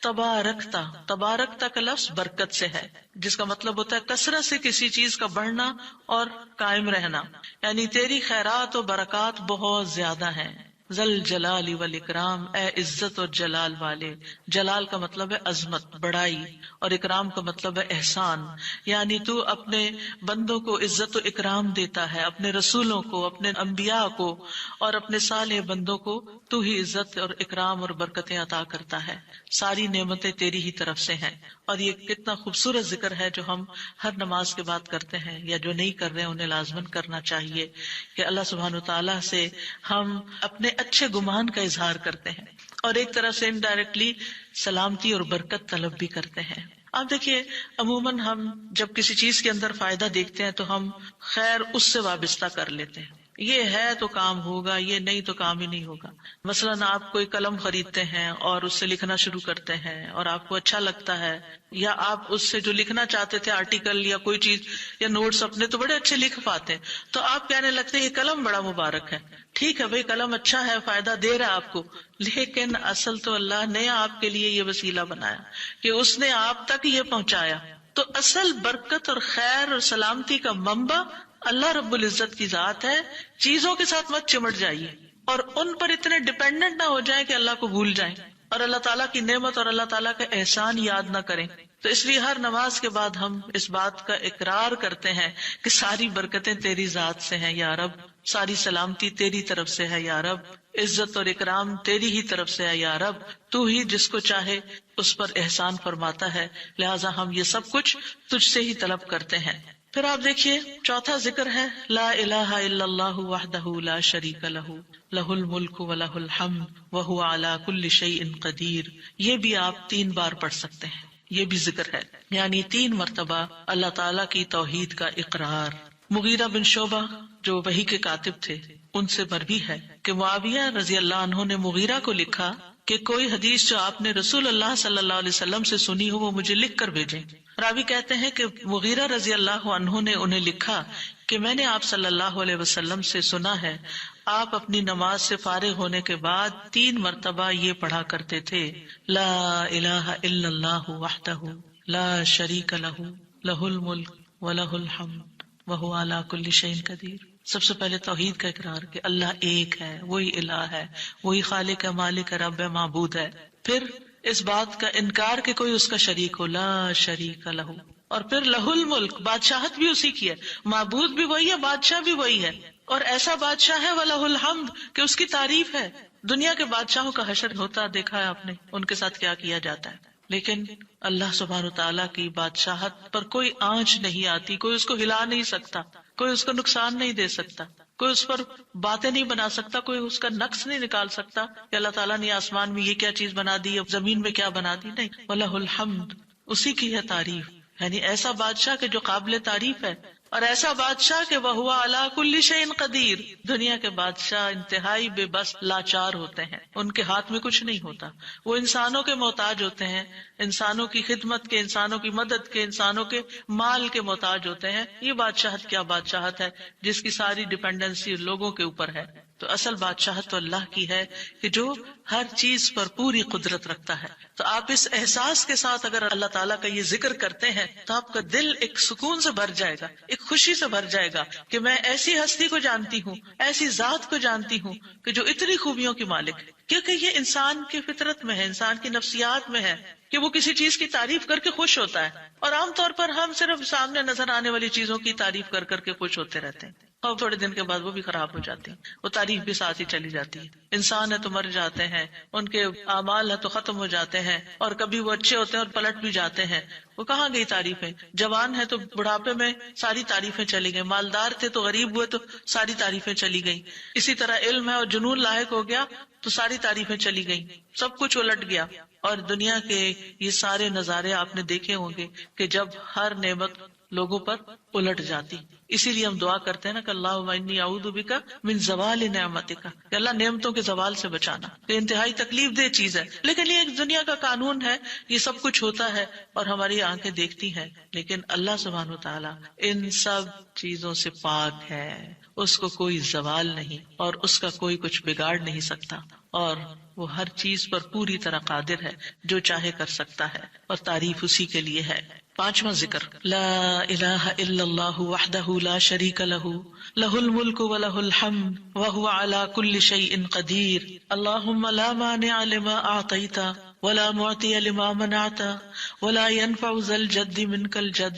تبارکتا، تبارکتا کا لفظ برکت سے ہے جس کا مطلب ہوتا ہے کثرت سے کسی چیز کا بڑھنا اور قائم رہنا، یعنی تیری خیرات و برکات بہت زیادہ ہیں. ذل جلال والاکرام، اے عزت اور جلال والے. جلال کا مطلب ہے عظمت، بڑائی، اور اکرام کا مطلب ہے احسان. یعنی تو اپنے بندوں کو عزت و اکرام دیتا ہے، اپنے رسولوں کو، اپنے انبیاء کو اور اپنے صالح بندوں کو تو ہی عزت اور اکرام اور برکتیں عطا کرتا ہے. ساری نعمتیں تیری ہی طرف سے ہیں. اور یہ کتنا خوبصورت ذکر ہے جو ہم ہر نماز کے بعد کرتے ہیں، یا جو نہیں کر رہے انہیں لازماً کرنا چاہیے کہ اللہ سبحانہ وتعالیٰ سے ہم اپنے اچھے گمان کا اظہار کرتے ہیں اور ایک طرح سے انڈائریکٹلی سلامتی اور برکت طلب بھی کرتے ہیں. آپ دیکھیے عموماً ہم جب کسی چیز کے اندر فائدہ دیکھتے ہیں تو ہم خیر اس سے وابستہ کر لیتے ہیں. یہ ہے تو کام ہوگا، یہ نہیں تو کام ہی نہیں ہوگا. مثلاً آپ کوئی قلم خریدتے ہیں اور اس سے لکھنا شروع کرتے ہیں اور آپ کو اچھا لگتا ہے، یا آپ اس سے جو لکھنا چاہتے تھے آرٹیکل یا کوئی چیز یا نوٹس اپنے تو بڑے اچھے لکھ پاتے ہیں، تو آپ کہنے لگتے ہیں یہ قلم بڑا مبارک ہے. ٹھیک ہے بھائی، قلم اچھا ہے، فائدہ دے رہا ہے آپ کو، لیکن اصل تو اللہ نے آپ کے لیے یہ وسیلہ بنایا کہ اس نے آپ تک یہ پہنچایا. تو اصل برکت اور خیر اور سلامتی کا منبع اللہ رب العزت کی ذات ہے. چیزوں کے ساتھ مت چمٹ جائیے اور ان پر اتنے ڈیپینڈنٹ نہ ہو جائیں کہ اللہ کو بھول جائیں اور اللہ تعالیٰ کی نعمت اور اللہ تعالیٰ کا احسان یاد نہ کریں. تو اس لیے ہر نماز کے بعد ہم اس بات کا اقرار کرتے ہیں کہ ساری برکتیں تیری ذات سے ہیں یا رب، ساری سلامتی تیری طرف سے ہے یا رب، عزت اور اکرام تیری ہی طرف سے ہے یا رب، تو ہی جس کو چاہے اس پر احسان فرماتا ہے، لہٰذا ہم یہ سب کچھ تجھ سے ہی طلب کرتے ہیں. پھر آپ دیکھیے چوتھا ذکر ہے لا الہ الا اللہ وحدہ لا شریک لہ لہ الملک ولہ الحمد وہو علی کل شیء قدیر. یہ بھی آپ 3 بار پڑھ سکتے ہیں، یہ بھی ذکر ہے، یعنی 3 مرتبہ اللہ تعالیٰ کی توحید کا اقرار. مغیرہ بن شعبہ جو وحی کے کاتب تھے ان سے مروی ہے کہ معاویہ رضی اللہ عنہ نے مغیرہ کو لکھا کہ کوئی حدیث جو آپ نے رسول اللہ صلی اللہ علیہ وسلم سے سنی ہو وہ مجھے لکھ کر بھیجیں. راوی کہتے ہیں کہ مغیرہ رضی اللہ عنہ نے انہیں لکھا کہ میں نے آپ صلی اللہ علیہ وسلم سے سنا ہے آپ اپنی نماز سے فارغ ہونے کے بعد 3 مرتبہ یہ پڑھا کرتے تھے لا الہ الا اللہ وحدہ لا شریک لہ لہ الملک ولہ الحمد وہو علی کل شیء قدیر. سب سے پہلے توحید کا اقرار کہ اللہ ایک ہے، وہی الہ ہے، وہی خالق ہے، مالک ہے، رب ہے، معبود ہے. پھر اس بات کا انکار کہ کوئی اس کا شریک ہو، لا شریک لہ. اور پھر لہ الملک، بادشاہت بھی اسی کی ہے، معبود بھی وہی ہے، بادشاہ بھی وہی ہے، اور ایسا بادشاہ ہے وَلَهُ الْحَمْدُ کہ اس کی تعریف ہے. دنیا کے بادشاہوں کا حشر ہوتا دیکھا ہے آپ نے، ان کے ساتھ کیا کیا جاتا ہے، لیکن اللہ سبحانہ وتعالیٰ کی بادشاہت پر کوئی آنچ نہیں آتی، کوئی اس کو ہلا نہیں سکتا، کوئی اس کو نقصان نہیں دے سکتا، کوئی اس پر باتیں نہیں بنا سکتا، کوئی اس کا نقص نہیں نکال سکتا کہ اللہ تعالیٰ نے آسمان میں یہ کیا چیز بنا دی، اب زمین میں کیا بنا دی. نہیں، وَلَهُ الْحَمْدُ، اسی کی ہے تعریف. یعنی ایسا بادشاہ کہ جو قابل تعریف ہے، اور ایسا بادشاہ کہ وَهُوَ عَلَى كُلِّ شَيْءٍ قدیر. دنیا کے بادشاہ انتہائی بے بس لاچار ہوتے ہیں، ان کے ہاتھ میں کچھ نہیں ہوتا، وہ انسانوں کے محتاج ہوتے ہیں، انسانوں کی خدمت کے، انسانوں کی مدد کے، انسانوں کے مال کے محتاج ہوتے ہیں. یہ بادشاہت کیا بادشاہت ہے جس کی ساری ڈیپینڈنسی لوگوں کے اوپر ہے. تو اصل بادشاہت تو اللہ کی ہے کہ جو ہر چیز پر پوری قدرت رکھتا ہے. تو آپ اس احساس کے ساتھ اگر اللہ تعالیٰ کا یہ ذکر کرتے ہیں تو آپ کا دل ایک سکون سے بھر جائے گا، ایک خوشی سے بھر جائے گا کہ میں ایسی ہستی کو جانتی ہوں، ایسی ذات کو جانتی ہوں کہ جو اتنی خوبیوں کی مالک ہے. کیونکہ یہ انسان کی فطرت میں ہے، انسان کی نفسیات میں ہے کہ وہ کسی چیز کی تعریف کر کے خوش ہوتا ہے، اور عام طور پر ہم صرف سامنے نظر آنے والی چیزوں کی تعریف کر کر کے خوش ہوتے رہتے ہیں، اور تھوڑے دن کے بعد وہ بھی خراب ہو جاتی ہیں، وہ تعریف بھی ساتھ ہی چلی جاتی ہے. انسان ہے تو مر جاتے ہیں، ان کے اعمال ہے تو ختم ہو جاتے ہیں، اور کبھی وہ اچھے ہوتے ہیں اور پلٹ بھی جاتے ہیں. وہ کہاں گئی تعریفیں؟ جوان ہے تو بڑھاپے میں ساری تعریفیں چلی گئی، مالدار تھے تو غریب ہوئے تو ساری تعریفیں چلی گئی. اسی طرح علم ہے اور جنون لاحق ہو گیا تو ساری تعریفیں چلی گئی، سب کچھ الٹ گیا. اور دنیا کے یہ سارے نظارے آپ نے دیکھے ہوں گے کہ جب ہر نعمت لوگوں پر الٹ جاتی. اسی لیے ہم دعا کرتے ہیں نا کہ اللہم انی اعوذ بک من زوال نعمتک، کہ اللہ نعمتوں کے زوال سے بچانا. یہ انتہائی تکلیف دہ چیز ہے، لیکن یہ ایک دنیا کا قانون ہے. یہ سب کچھ ہوتا ہے اور ہماری آنکھیں دیکھتی ہیں، لیکن اللہ سبحانہ وتعالی ان سب چیزوں سے پاک ہے. اس کو کوئی زوال نہیں اور اس کا کوئی کچھ بگاڑ نہیں سکتا، اور وہ ہر چیز پر پوری طرح قادر ہے، جو چاہے کر سکتا ہے، اور تعریف اسی کے لیے ہے. 5واں ذکر لا الہ الا اللہ وحدہ لا شریک لہ لہ الملک ولہ الحمد وہو علی کل شیء قدیر. اللہم لا مانع لما اعطیت ولا معطی لما منعت ولا ينفع ذا الجد منک الجد.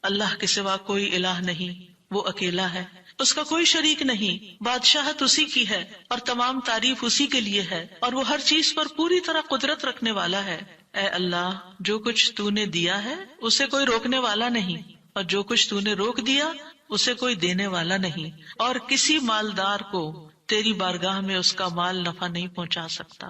اللہ کے سوا کوئی الہ نہیں، وہ اکیلا ہے، اس کا کوئی شریک نہیں، بادشاہت اسی کی ہے اور تمام تعریف اسی کے لیے ہے، اور وہ ہر چیز پر پوری طرح قدرت رکھنے والا ہے. اے اللہ، جو کچھ تو نے دیا ہے اسے کوئی روکنے والا نہیں، اور جو کچھ تو نے روک دیا اسے کوئی دینے والا نہیں، اور کسی مالدار کو تیری بارگاہ میں اس کا مال نفع نہیں پہنچا سکتا.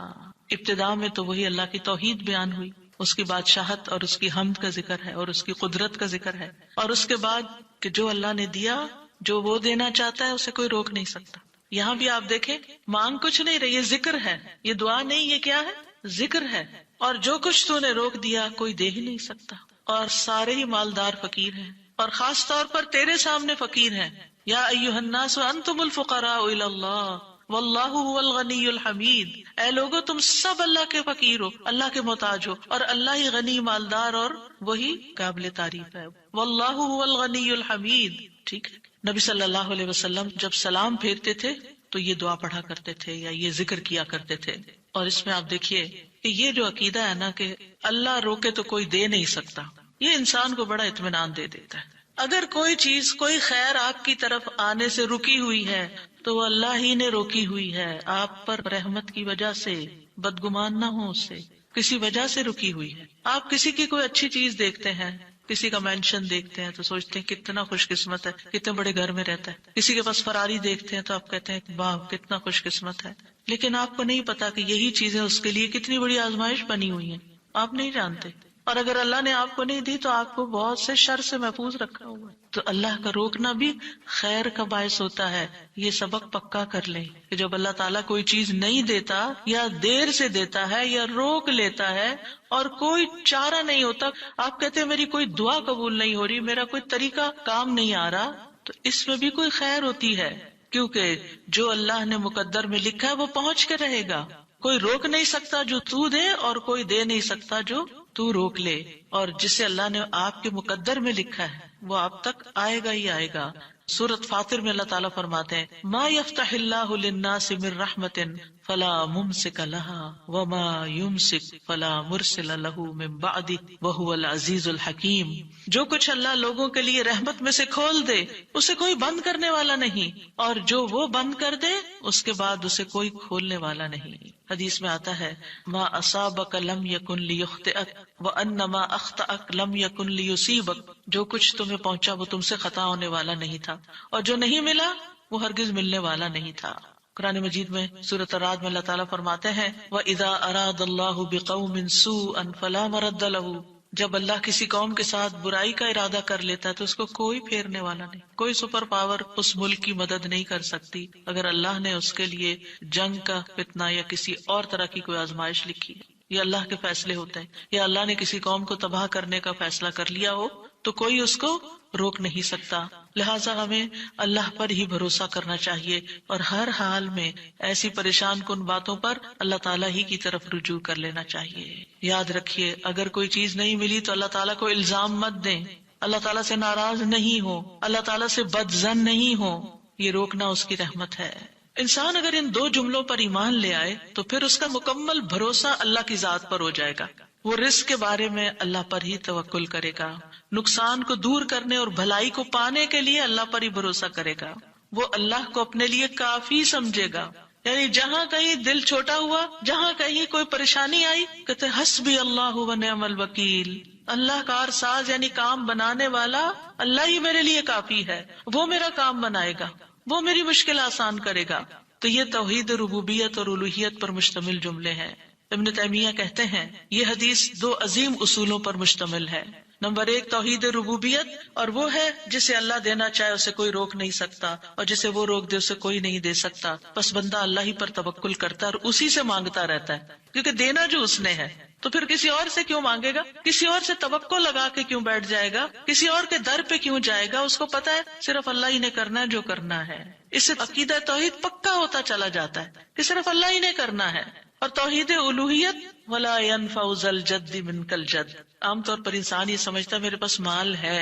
ابتدا میں تو وہی اللہ کی توحید بیان ہوئی، اس کی بادشاہت اور اس کی حمد کا ذکر ہے اور اس کی قدرت کا ذکر ہے، اور اس کے بعد کہ جو اللہ نے دیا جو وہ دینا چاہتا ہے اسے کوئی روک نہیں سکتا. یہاں بھی آپ دیکھیں مانگ کچھ نہیں رہی، یہ ذکر ہے، یہ دعا نہیں، یہ کیا ہے؟ ذکر ہے. اور جو کچھ تو نے روک دیا کوئی دے ہی نہیں سکتا. اور سارے ہی مالدار فقیر ہیں، اور خاص طور پر تیرے سامنے فقیر ہیں. یا ایھا الناس انتم الفقراء الی اللہ واللہ هو الغنی الحمید. اے لوگو تم سب اللہ کے فقیر ہو، اللہ کے محتاج ہو، اور اللہ ہی غنی مالدار اور وہی قابل تعریف ہے. واللہ هو الغنی الحمید. ٹھیک ہے. نبی صلی اللہ علیہ وسلم جب سلام پھیرتے تھے تو یہ دعا پڑھا کرتے تھے یا یہ ذکر کیا کرتے تھے. اور اس میں آپ دیکھیے کہ یہ جو عقیدہ ہے نا کہ اللہ روکے تو کوئی دے نہیں سکتا، یہ انسان کو بڑا اطمینان دے دیتا ہے. اگر کوئی چیز، کوئی خیر آپ کی طرف آنے سے رکی ہوئی ہے تو وہ اللہ ہی نے روکی ہوئی ہے. آپ پر رحمت کی وجہ سے، بدگمان نہ ہو اس سے، کسی وجہ سے رکی ہوئی ہے. آپ کسی کی کوئی اچھی چیز دیکھتے ہیں، کسی کا مینشن دیکھتے ہیں تو سوچتے ہیں کتنا خوش قسمت ہے، کتنے بڑے گھر میں رہتا ہے. کسی کے پاس فراری دیکھتے ہیں تو آپ کہتے ہیں واہ کتنا خوش قسمت ہے. لیکن آپ کو نہیں پتا کہ یہی چیزیں اس کے لیے کتنی بڑی آزمائش بنی ہوئی ہیں، آپ نہیں جانتے. اور اگر اللہ نے آپ کو نہیں دی تو آپ کو بہت سے شر سے محفوظ رکھا ہوا ہے. تو اللہ کا روکنا بھی خیر کا باعث ہوتا ہے. یہ سبق پکا کر لیں کہ جب اللہ تعالیٰ کوئی چیز نہیں دیتا یا دیر سے دیتا ہے یا روک لیتا ہے اور کوئی چارہ نہیں ہوتا، آپ کہتے ہیں میری کوئی دعا قبول نہیں ہو رہی، میرا کوئی طریقہ کام نہیں آ رہا، تو اس میں بھی کوئی خیر ہوتی ہے. کیونکہ جو اللہ نے مقدر میں لکھا ہے وہ پہنچ کے رہے گا. کوئی روک نہیں سکتا جو تو دے، اور کوئی دے نہیں سکتا جو تو روک لے. اور جسے اللہ نے آپ کے مقدر میں لکھا ہے وہ آپ تک آئے گا ہی آئے گا. سورۃ فاطر میں اللہ تعالیٰ فرماتے ہیں ما یفتح اللہ للناس من رحمت فلا ممسک لها وما یمسک فلا مرسل له من بعده وهو العزیز الحکیم. جو کچھ اللہ لوگوں کے لیے رحمت میں سے کھول دے اسے کوئی بند کرنے والا نہیں، اور جو وہ بند کر دے اس کے بعد اسے کوئی کھولنے والا نہیں. حدیث میں آتا ہے ما اصابک لم یکن لیخطئک وان ما اخطأک لم یکن لیصیبک. جو کچھ تمہیں پہنچا وہ تم سے خطا ہونے والا نہیں تھا، اور جو نہیں ملا وہ ہرگز ملنے والا نہیں تھا. قرآن مجید میں سورۃ الرعد میں اللہ تعالیٰ فرماتے ہیں وَإِذَا أَرَادَ اللَّهُ بِقَوْمٍ سُوءًا فَلَا مَرَدَّ لَهُ. جب اللہ کسی قوم کے ساتھ برائی کا ارادہ کر لیتا ہے تو اس کو کوئی پھیرنے والا نہیں، کوئی سپر پاور اس ملک کی مدد نہیں کر سکتی اگر اللہ نے اس کے لیے جنگ کا فتنہ یا کسی اور طرح کی کوئی آزمائش لکھی ہے. یہ اللہ کے فیصلے ہوتے ہیں. یا اللہ نے کسی قوم کو تباہ کرنے کا فیصلہ کر لیا ہو تو کوئی اس کو روک نہیں سکتا. لہٰذا ہمیں اللہ پر ہی بھروسہ کرنا چاہیے اور ہر حال میں ایسی پریشان کن باتوں پر اللہ تعالیٰ ہی کی طرف رجوع کر لینا چاہیے. یاد رکھیے اگر کوئی چیز نہیں ملی تو اللہ تعالیٰ کو الزام مت دیں، اللہ تعالیٰ سے ناراض نہیں ہو، اللہ تعالیٰ سے بدظن نہیں ہو. یہ روکنا اس کی رحمت ہے. انسان اگر ان دو جملوں پر ایمان لے آئے تو پھر اس کا مکمل بھروسہ اللہ کی ذات پر ہو جائے گا. وہ رزق کے بارے میں اللہ پر ہی توکل کرے گا، نقصان کو دور کرنے اور بھلائی کو پانے کے لیے اللہ پر ہی بھروسہ کرے گا. وہ اللہ کو اپنے لیے کافی سمجھے گا. یعنی جہاں کہیں دل چھوٹا ہوا، جہاں کہیں کوئی پریشانی آئی، کہتے حسبی اللہ و نعم الوکیل. اللہ کار ساز یعنی کام بنانے والا اللہ ہی میرے لیے کافی ہے، وہ میرا کام بنائے گا، وہ میری مشکل آسان کرے گا. تو یہ توحید ربوبیت اور الوہیت پر مشتمل جملے ہیں. ابن تیمیہ کہتے ہیں یہ حدیث دو عظیم اصولوں پر مشتمل ہے. نمبر 1 توحید ربوبیت، اور وہ ہے جسے اللہ دینا چاہے اسے کوئی روک نہیں سکتا، اور جسے وہ روک دے اسے کوئی نہیں دے سکتا. بس بندہ اللہ ہی پر توکل کرتا ہے اور اسی سے مانگتا رہتا ہے، کیونکہ دینا جو اس نے ہے. تو پھر کسی اور سے کیوں مانگے گا، کسی اور سے توقع لگا کے کیوں بیٹھ جائے گا، کسی اور کے در پہ کیوں جائے گا. اس کو پتا ہے صرف اللہ ہی نے کرنا ہے جو کرنا ہے. اس سے عقیدہ توحید پکا ہوتا چلا جاتا ہے کہ صرف اللہ ہی نے کرنا ہے. اور توحید الوہیت ولا ينفع ذا الجد منك الجد. عام طور پر انسان یہ سمجھتا ہے میرے پاس مال ہے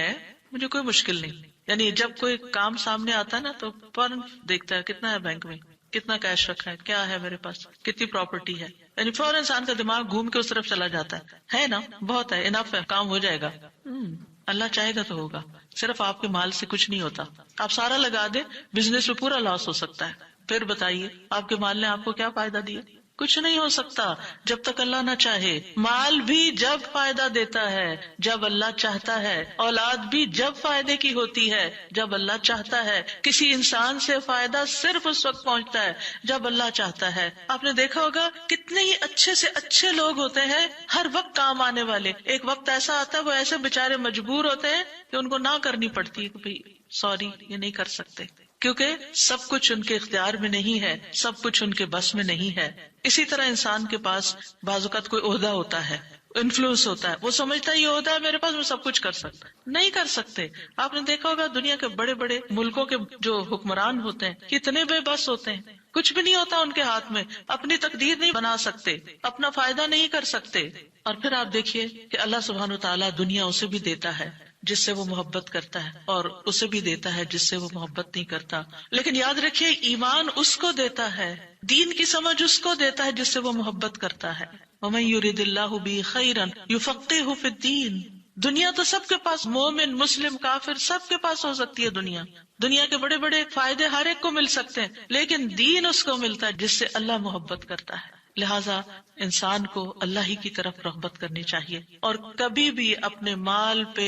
مجھے کوئی مشکل نہیں. یعنی جب کوئی کام سامنے آتا ہے نا تو فوراً دیکھتا ہے کتنا ہے بینک میں، کتنا کیش رکھا ہے، کیا ہے میرے پاس، کتنی پراپرٹی ہے. یعنی فوراً انسان کا دماغ گھوم کے اس طرف چلا جاتا ہے نا بہت ہے، انف ہے، کام ہو جائے گا. اللہ چاہے گا تو ہوگا. صرف آپ کے مال سے کچھ نہیں ہوتا. آپ سارا لگا دیں، بزنس میں پورا لاس ہو سکتا ہے. پھر بتائیے آپ کے مال نے آپ کو کیا فائدہ دیا. کچھ نہیں ہو سکتا جب تک اللہ نہ چاہے. مال بھی جب فائدہ دیتا ہے جب اللہ چاہتا ہے، اولاد بھی جب فائدے کی ہوتی ہے جب اللہ چاہتا ہے. کسی انسان سے فائدہ صرف اس وقت پہنچتا ہے جب اللہ چاہتا ہے. آپ نے دیکھا ہوگا کتنے ہی اچھے سے اچھے لوگ ہوتے ہیں ہر وقت کام آنے والے، ایک وقت ایسا آتا ہے وہ ایسے بےچارے مجبور ہوتے ہیں کہ ان کو نہ کرنی پڑتی ہے کہ بھائی سوری یہ نہیں کر سکتے، کیونکہ سب کچھ ان کے اختیار میں نہیں ہے، سب کچھ ان کے بس میں نہیں ہے. اسی طرح انسان کے پاس بعض اوقات کوئی عہدہ ہوتا ہے، انفلوئنس ہوتا ہے، وہ سمجھتا ہے یہ عہدہ ہے میرے پاس میں سب کچھ کر سکتا. نہیں کر سکتے. آپ نے دیکھا ہوگا دنیا کے بڑے بڑے ملکوں کے جو حکمران ہوتے ہیں کتنے بے بس ہوتے ہیں، کچھ بھی نہیں ہوتا ان کے ہاتھ میں، اپنی تقدیر نہیں بنا سکتے، اپنا فائدہ نہیں کر سکتے. اور پھر آپ دیکھیے کہ اللہ سبحانہ وتعالیٰ دنیا اسے بھی دیتا ہے جس سے وہ محبت کرتا ہے، اور اسے بھی دیتا ہے جس سے وہ محبت نہیں کرتا. لیکن یاد رکھیے ایمان اس کو دیتا ہے، دین کی سمجھ اس کو دیتا ہے جس سے وہ محبت کرتا ہے. وَمَن يُرِدِ اللَّهُ بِهِ خَيْرًا يُفَقِّهُ فِي الدِّينِ. دنیا تو سب کے پاس، مومن مسلم کافر سب کے پاس ہو سکتی ہے. دنیا کے بڑے بڑے فائدے ہر ایک کو مل سکتے ہیں، لیکن دین اس کو ملتا ہے جس سے اللہ محبت کرتا ہے. لہٰذا انسان کو اللہ ہی کی طرف رغبت کرنی چاہیے، اور کبھی بھی اپنے مال پہ،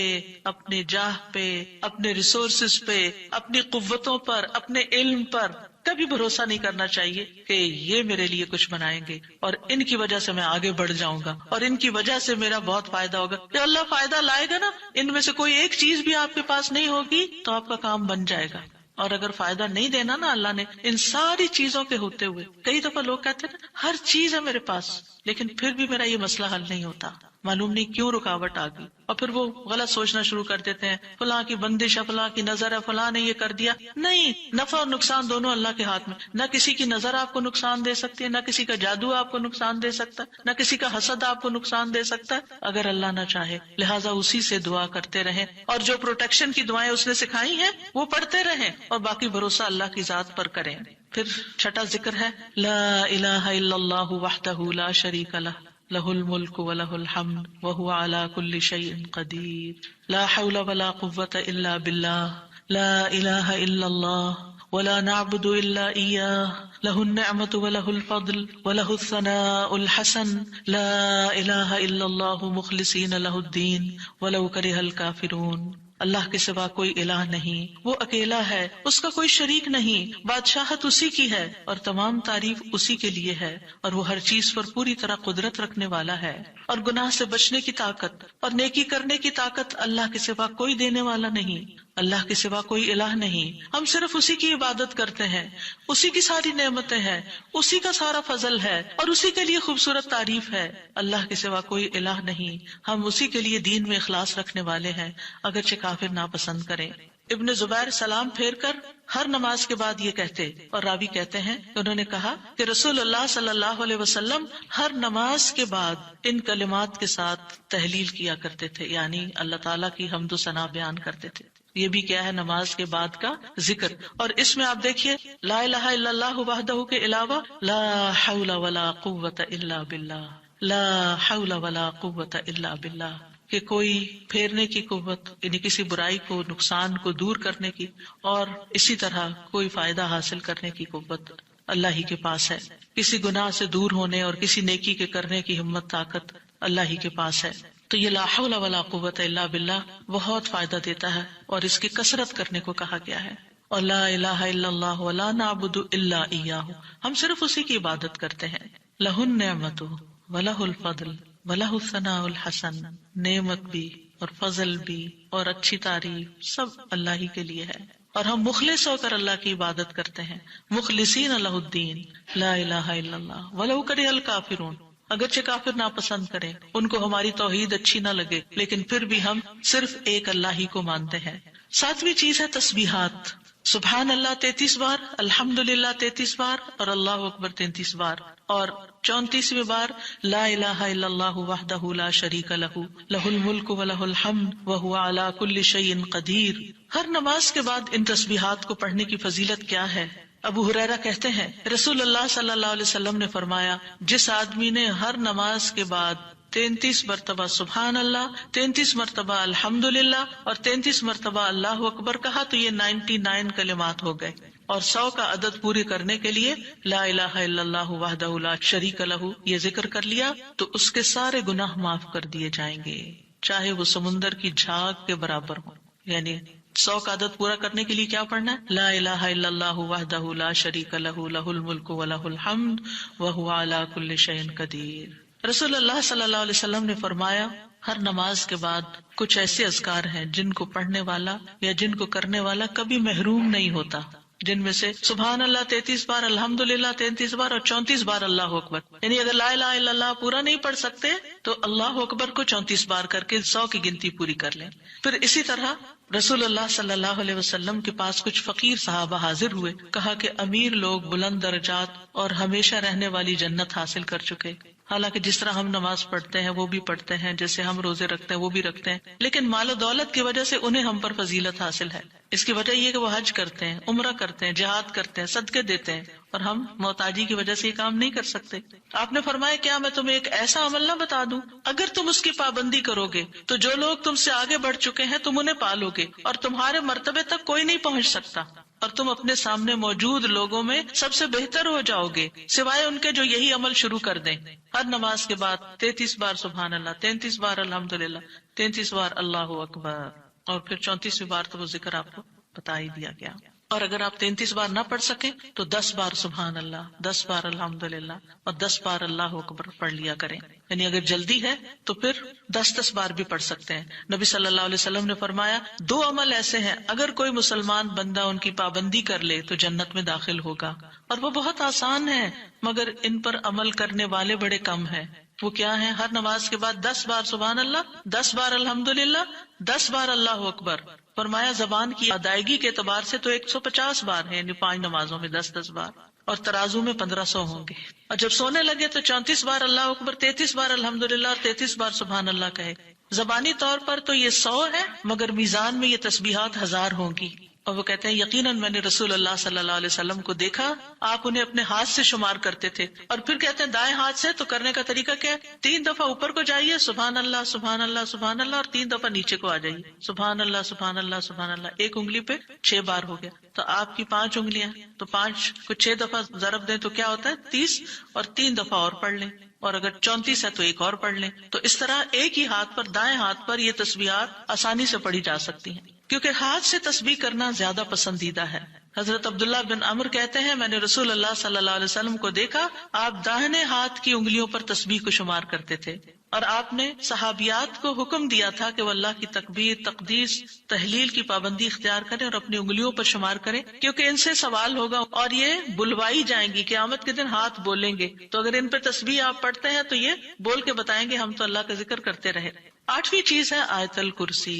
اپنے جاہ پہ، اپنے ریسورسز پہ، اپنی قوتوں پر، اپنے علم پر کبھی بھروسہ نہیں کرنا چاہیے کہ یہ میرے لیے کچھ بنائیں گے اور ان کی وجہ سے میں آگے بڑھ جاؤں گا اور ان کی وجہ سے میرا بہت فائدہ ہوگا. کہ اللہ فائدہ لائے گا نا، ان میں سے کوئی ایک چیز بھی آپ کے پاس نہیں ہوگی تو آپ کا کام بن جائے گا. اور اگر فائدہ نہیں دینا نا اللہ نے ان ساری چیزوں کے ہوتے ہوئے، کئی دفعہ لوگ کہتے ہیں نا ہر چیز ہے میرے پاس لیکن پھر بھی میرا یہ مسئلہ حل نہیں ہوتا، معلوم نہیں کیوں رکاوٹ آ گئی. اور پھر وہ غلط سوچنا شروع کر دیتے ہیں، فلاں کی بندش ہے، فلاں کی نظر ہے، فلاں نے یہ کر دیا. نہیں، نفع اور نقصان دونوں اللہ کے ہاتھ میں. نہ کسی کی نظر آپ کو نقصان دے سکتی ہے، نہ کسی کا جادو آپ کو نقصان دے سکتا ہے، نہ کسی کا حسد آپ کو نقصان دے سکتا ہے اگر اللہ نہ چاہے. لہٰذا اسی سے دعا کرتے رہیں، اور جو پروٹیکشن کی دعائیں اس نے سکھائی ہیں وہ پڑھتے رہیں، اور باقی بھروسہ اللہ کی ذات پر کریں. پھر چھٹا ذکر ہے لا الہ الا اللہ وحدہ لا شریک لہ لہ الملک ولہ الحمد وہو علی کل شیء قدیر لا حول ولا قوة الا باللہ لا الہ الا اللہ ولا نعبد الا ایاہ لہ النعمة ولہ الفضل ولہ الثناء الحسن لا الہ الا اللہ مخلصین لہ الدین ولو کرہ الکافرون. اللہ کے سوا کوئی الہ نہیں، وہ اکیلا ہے، اس کا کوئی شریک نہیں، بادشاہت اسی کی ہے اور تمام تعریف اسی کے لیے ہے، اور وہ ہر چیز پر پوری طرح قدرت رکھنے والا ہے. اور گناہ سے بچنے کی طاقت اور نیکی کرنے کی طاقت اللہ کے سوا کوئی دینے والا نہیں، اللہ کے سوا کوئی الہ نہیں. ہم صرف اسی کی عبادت کرتے ہیں، اسی کی ساری نعمتیں ہیں، اسی کا سارا فضل ہے اور اسی کے لیے خوبصورت تعریف ہے. اللہ کے سوا کوئی الہ نہیں، ہم اسی کے لیے دین میں اخلاص رکھنے والے ہیں اگرچہ کافر ناپسند کریں. ابن زبیر سلام پھیر کر ہر نماز کے بعد یہ کہتے، اور راوی کہتے ہیں کہ انہوں نے کہا کہ رسول اللہ صلی اللہ علیہ وسلم ہر نماز کے بعد ان کلمات کے ساتھ تحلیل کیا کرتے تھے، یعنی اللہ تعالیٰ کی حمد و ثنا بیان کرتے تھے. یہ بھی کیا ہے نماز کے بعد کا ذکر. اور اس میں آپ دیکھیے لا الہ الا اللہ وحدہ کے علاوہ لا حول ولا قوة الا باللہ، لا حول ولا قوة الا باللہ، کہ کوئی پھیرنے کی قوت یعنی کسی برائی کو، نقصان کو دور کرنے کی، اور اسی طرح کوئی فائدہ حاصل کرنے کی قوت اللہ ہی کے پاس ہے. کسی گناہ سے دور ہونے اور کسی نیکی کے کرنے کی ہمت طاقت اللہ ہی کے پاس ہے. تو یہ لا حول ولا قوت الا باللہ بہت فائدہ دیتا ہے اور اس کی کثرت کرنے کو کہا گیا ہے. اور لا الہ الا اللہ ولا نعبد الا ایاہ، ہم صرف اسی کی عبادت کرتے ہیں. لہ النعمت ولہ الفضل وَلَهُ الثَّنَاءُ الْحَسَنُ، نعمت بھی اور فضل بھی اور اچھی تعریف سب اللہ ہی کے لیے ہے، اور ہم مخلص ہو کر اللہ کی عبادت کرتے ہیں. مخلصین لہ الدین لا الہ الا اللہ وَلَوْ كَرِهَ الْكَافِرُونَ، اگرچہ کافر ناپسند کریں، ان کو ہماری توحید اچھی نہ لگے، لیکن پھر بھی ہم صرف ایک اللہ ہی کو مانتے ہیں. ساتویں چیز ہے تسبیحات. سبحان اللہ 33 بار، الحمدللہ 33 بار اور اللہ اکبر 33 بار، اور 34ویں بار لا الہ الا اللہ وحدہ لا شریک لہ لہ الملک ولہ الحمد وہو علی کل شیء قدیر. ہر نماز کے بعد ان تسبیحات کو پڑھنے کی فضیلت کیا ہے؟ ابو ہریرہ کہتے ہیں رسول اللہ صلی اللہ علیہ وسلم نے فرمایا، جس آدمی نے ہر نماز کے بعد 33 مرتبہ سبحان اللہ، 33 مرتبہ الحمدللہ اور 33 مرتبہ اللہ اکبر کہا تو یہ 99 کلمات ہو گئے. اور 100 کا عدد پورے کرنے کے لیے لا الہ الا اللہ وحدہ لا شریک لہ یہ ذکر کر لیا تو اس کے سارے گناہ معاف کر دیے جائیں گے، چاہے وہ سمندر کی جھاگ کے برابر ہو. یعنی 100 کا عدد پورا کرنے کے لیے کیا پڑھنا ہے؟ لا الہ الا اللہ وحدہ لا شریک لہ لہ الملک ولہ الحمد وہو علی کل شیء قدیر. رسول اللہ صلی اللہ علیہ وسلم نے فرمایا ہر نماز کے بعد کچھ ایسے اذکار ہیں جن کو پڑھنے والا یا جن کو کرنے والا کبھی محروم نہیں ہوتا، جن میں سے سبحان اللہ 33 بار، الحمدللہ 33 بار اور 34 بار اللہ اکبر. یعنی اگر لا الہ الا اللہ پورا نہیں پڑھ سکتے تو اللہ اکبر کو 34 بار کر کے 100 کی گنتی پوری کر لیں. پھر اسی طرح رسول اللہ صلی اللہ علیہ وسلم کے پاس کچھ فقیر صحابہ حاضر ہوئے، کہا کہ امیر لوگ بلند درجات اور ہمیشہ رہنے والی جنت حاصل کر چکے. حالانکہ جس طرح ہم نماز پڑھتے ہیں وہ بھی پڑھتے ہیں، جیسے ہم روزے رکھتے ہیں وہ بھی رکھتے ہیں، لیکن مال و دولت کی وجہ سے انہیں ہم پر فضیلت حاصل ہے. اس کی وجہ یہ کہ وہ حج کرتے ہیں، عمرہ کرتے ہیں، جہاد کرتے ہیں، صدقے دیتے ہیں، اور ہم محتاجی کی وجہ سے یہ کام نہیں کر سکتے. آپ نے فرمایا کیا میں تمہیں ایک ایسا عمل نہ بتا دوں اگر تم اس کی پابندی کرو گے تو جو لوگ تم سے آگے بڑھ چکے ہیں تم انہیں پالو گے اور تمہارے مرتبے تک کوئی نہیں پہنچ سکتا، اور تم اپنے سامنے موجود لوگوں میں سب سے بہتر ہو جاؤ گے سوائے ان کے جو یہی عمل شروع کر دیں. ہر نماز کے بعد 33 بار سبحان اللہ، 33 بار الحمدللہ، 33 بار اللہ اکبر، اور پھر 34ویں بار تو وہ ذکر آپ کو بتا ہی دیا گیا. اور اگر آپ 33 بار نہ پڑھ سکیں تو 10 بار سبحان اللہ، 10 بار الحمدللہ اور 10 بار اللہ اکبر پڑھ لیا کریں. یعنی اگر جلدی ہے تو پھر 10 بار بھی پڑھ سکتے ہیں. نبی صلی اللہ علیہ وسلم نے فرمایا 2 عمل ایسے ہیں اگر کوئی مسلمان بندہ ان کی پابندی کر لے تو جنت میں داخل ہوگا، اور وہ بہت آسان ہے مگر ان پر عمل کرنے والے بڑے کم ہیں. وہ کیا ہیں؟ ہر نماز کے بعد 10 بار سبحان اللہ، 10 بار الحمدللہ، 10 بار اللہ اکبر. فرمایا زبان کی ادائیگی کے اعتبار سے تو 150 بار ہے، یعنی 5 نمازوں میں 10 بار، اور ترازو میں 1500 ہوں گے. اور جب سونے لگے تو 34 بار اللہ اکبر، 33 بار الحمدللہ اور 33 بار سبحان اللہ کہے. زبانی طور پر تو یہ 100 ہے مگر میزان میں یہ تسبیحات 1000 ہوں گی. اور وہ کہتے ہیں یقیناً میں نے رسول اللہ صلی اللہ علیہ وسلم کو دیکھا، آپ انہیں اپنے ہاتھ سے شمار کرتے تھے. اور پھر کہتے ہیں دائیں ہاتھ سے، تو کرنے کا طریقہ کیا ہے؟ 3 دفعہ اوپر کو جائیے سبحان اللہ سبحان اللہ سبحان اللہ، اور 3 دفعہ نیچے کو آ جائیے سبحان اللہ سبحان اللہ سبحان اللہ. ایک انگلی پہ 6 بار ہو گیا، تو آپ کی 5 انگلیاں، تو 5 کو 6 دفعہ ضرب دیں تو کیا ہوتا ہے؟ 30، اور 3 دفعہ اور پڑھ لیں، اور اگر 34 ہے تو ایک اور پڑھ لیں. تو اس طرح ایک ہی ہاتھ پر، دائیں ہاتھ پر یہ تسبیحات آسانی سے پڑھی جا سکتی ہیں، کیونکہ ہاتھ سے تسبیح کرنا زیادہ پسندیدہ ہے. حضرت عبداللہ بن عمر کہتے ہیں میں نے رسول اللہ صلی اللہ علیہ وسلم کو دیکھا، آپ داہنے ہاتھ کی انگلیوں پر تسبیح کو شمار کرتے تھے، اور آپ نے صحابیات کو حکم دیا تھا کہ وہ اللہ کی تکبیر، تقدیس، تحلیل کی پابندی اختیار کریں اور اپنی انگلیوں پر شمار کریں، کیونکہ ان سے سوال ہوگا اور یہ بلوائی جائیں گی. قیامت کے دن ہاتھ بولیں گے، تو اگر ان پہ تسبیح آپ پڑھتے ہیں تو یہ بول کے بتائیں گے ہم تو اللہ کا ذکر کرتے رہے. 8ویں چیز ہے آیت الکرسی.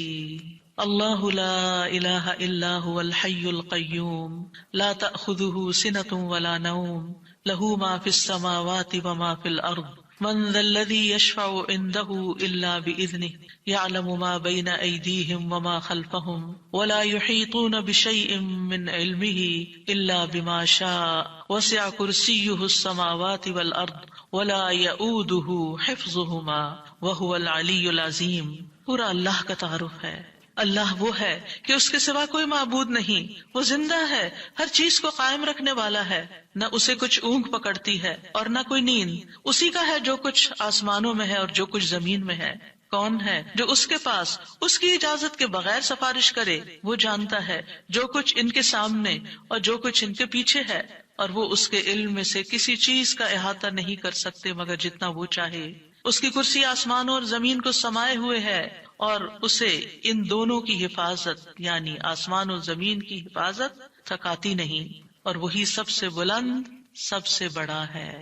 اللہ لا الہ الا هو الحی القیوم لا تأخذه سنة ولا نوم له ما في السماوات وما في الارض من ذا الذي يشفع عنده الا باذنه يعلم ما بين ايديهم وما خلفهم ولا يحيطون بشيء من علمه الا بما شاء وسع كرسيه السماوات والارض ولا يؤوده حفظهما وهو العلي العظيم. پورا اللہ کا تعارف ہے. اللہ وہ ہے کہ اس کے سوا کوئی معبود نہیں، وہ زندہ ہے، ہر چیز کو قائم رکھنے والا ہے، نہ اسے کچھ اونگ پکڑتی ہے اور نہ کوئی نیند. اسی کا ہے جو کچھ آسمانوں میں ہے اور جو کچھ زمین میں ہے. کون ہے جو اس کے پاس اس کی اجازت کے بغیر سفارش کرے؟ وہ جانتا ہے جو کچھ ان کے سامنے اور جو کچھ ان کے پیچھے ہے، اور وہ اس کے علم میں سے کسی چیز کا احاطہ نہیں کر سکتے مگر جتنا وہ چاہے. اس کی کرسی آسمانوں اور زمین کو سمائے ہوئے ہے، اور اسے ان دونوں کی حفاظت یعنی آسمان اور زمین کی حفاظت تھکاتی نہیں، اور وہی سب سے بلند، سب سے بڑا ہے.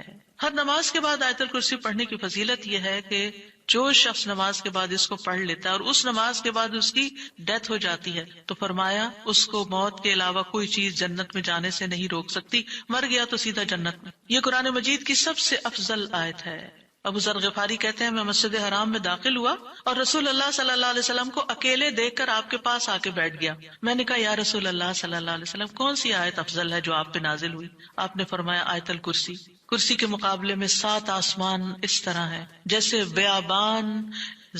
ہر نماز کے بعد آیت الکرسی پڑھنے کی فضیلت یہ ہے کہ جو شخص نماز کے بعد اس کو پڑھ لیتا ہے اور اس نماز کے بعد اس کی ڈیتھ ہو جاتی ہے تو فرمایا اس کو موت کے علاوہ کوئی چیز جنت میں جانے سے نہیں روک سکتی، مر گیا تو سیدھا جنت میں. یہ قرآن مجید کی سب سے افضل آیت ہے. ابو ذر غفاری کہتے ہیں میں مسجد حرام میں داخل ہوا اور رسول اللہ صلی اللہ علیہ وسلم کو اکیلے دیکھ کر آپ کے پاس آ کے بیٹھ گیا. میں نے کہا یا رسول اللہ صلی اللہ علیہ وسلم کون سی آیت افضل ہے جو آپ پہ نازل ہوئی؟ آپ نے فرمایا آیت الکرسی. کرسی کے مقابلے میں 7 آسمان اس طرح ہے جیسے بیابان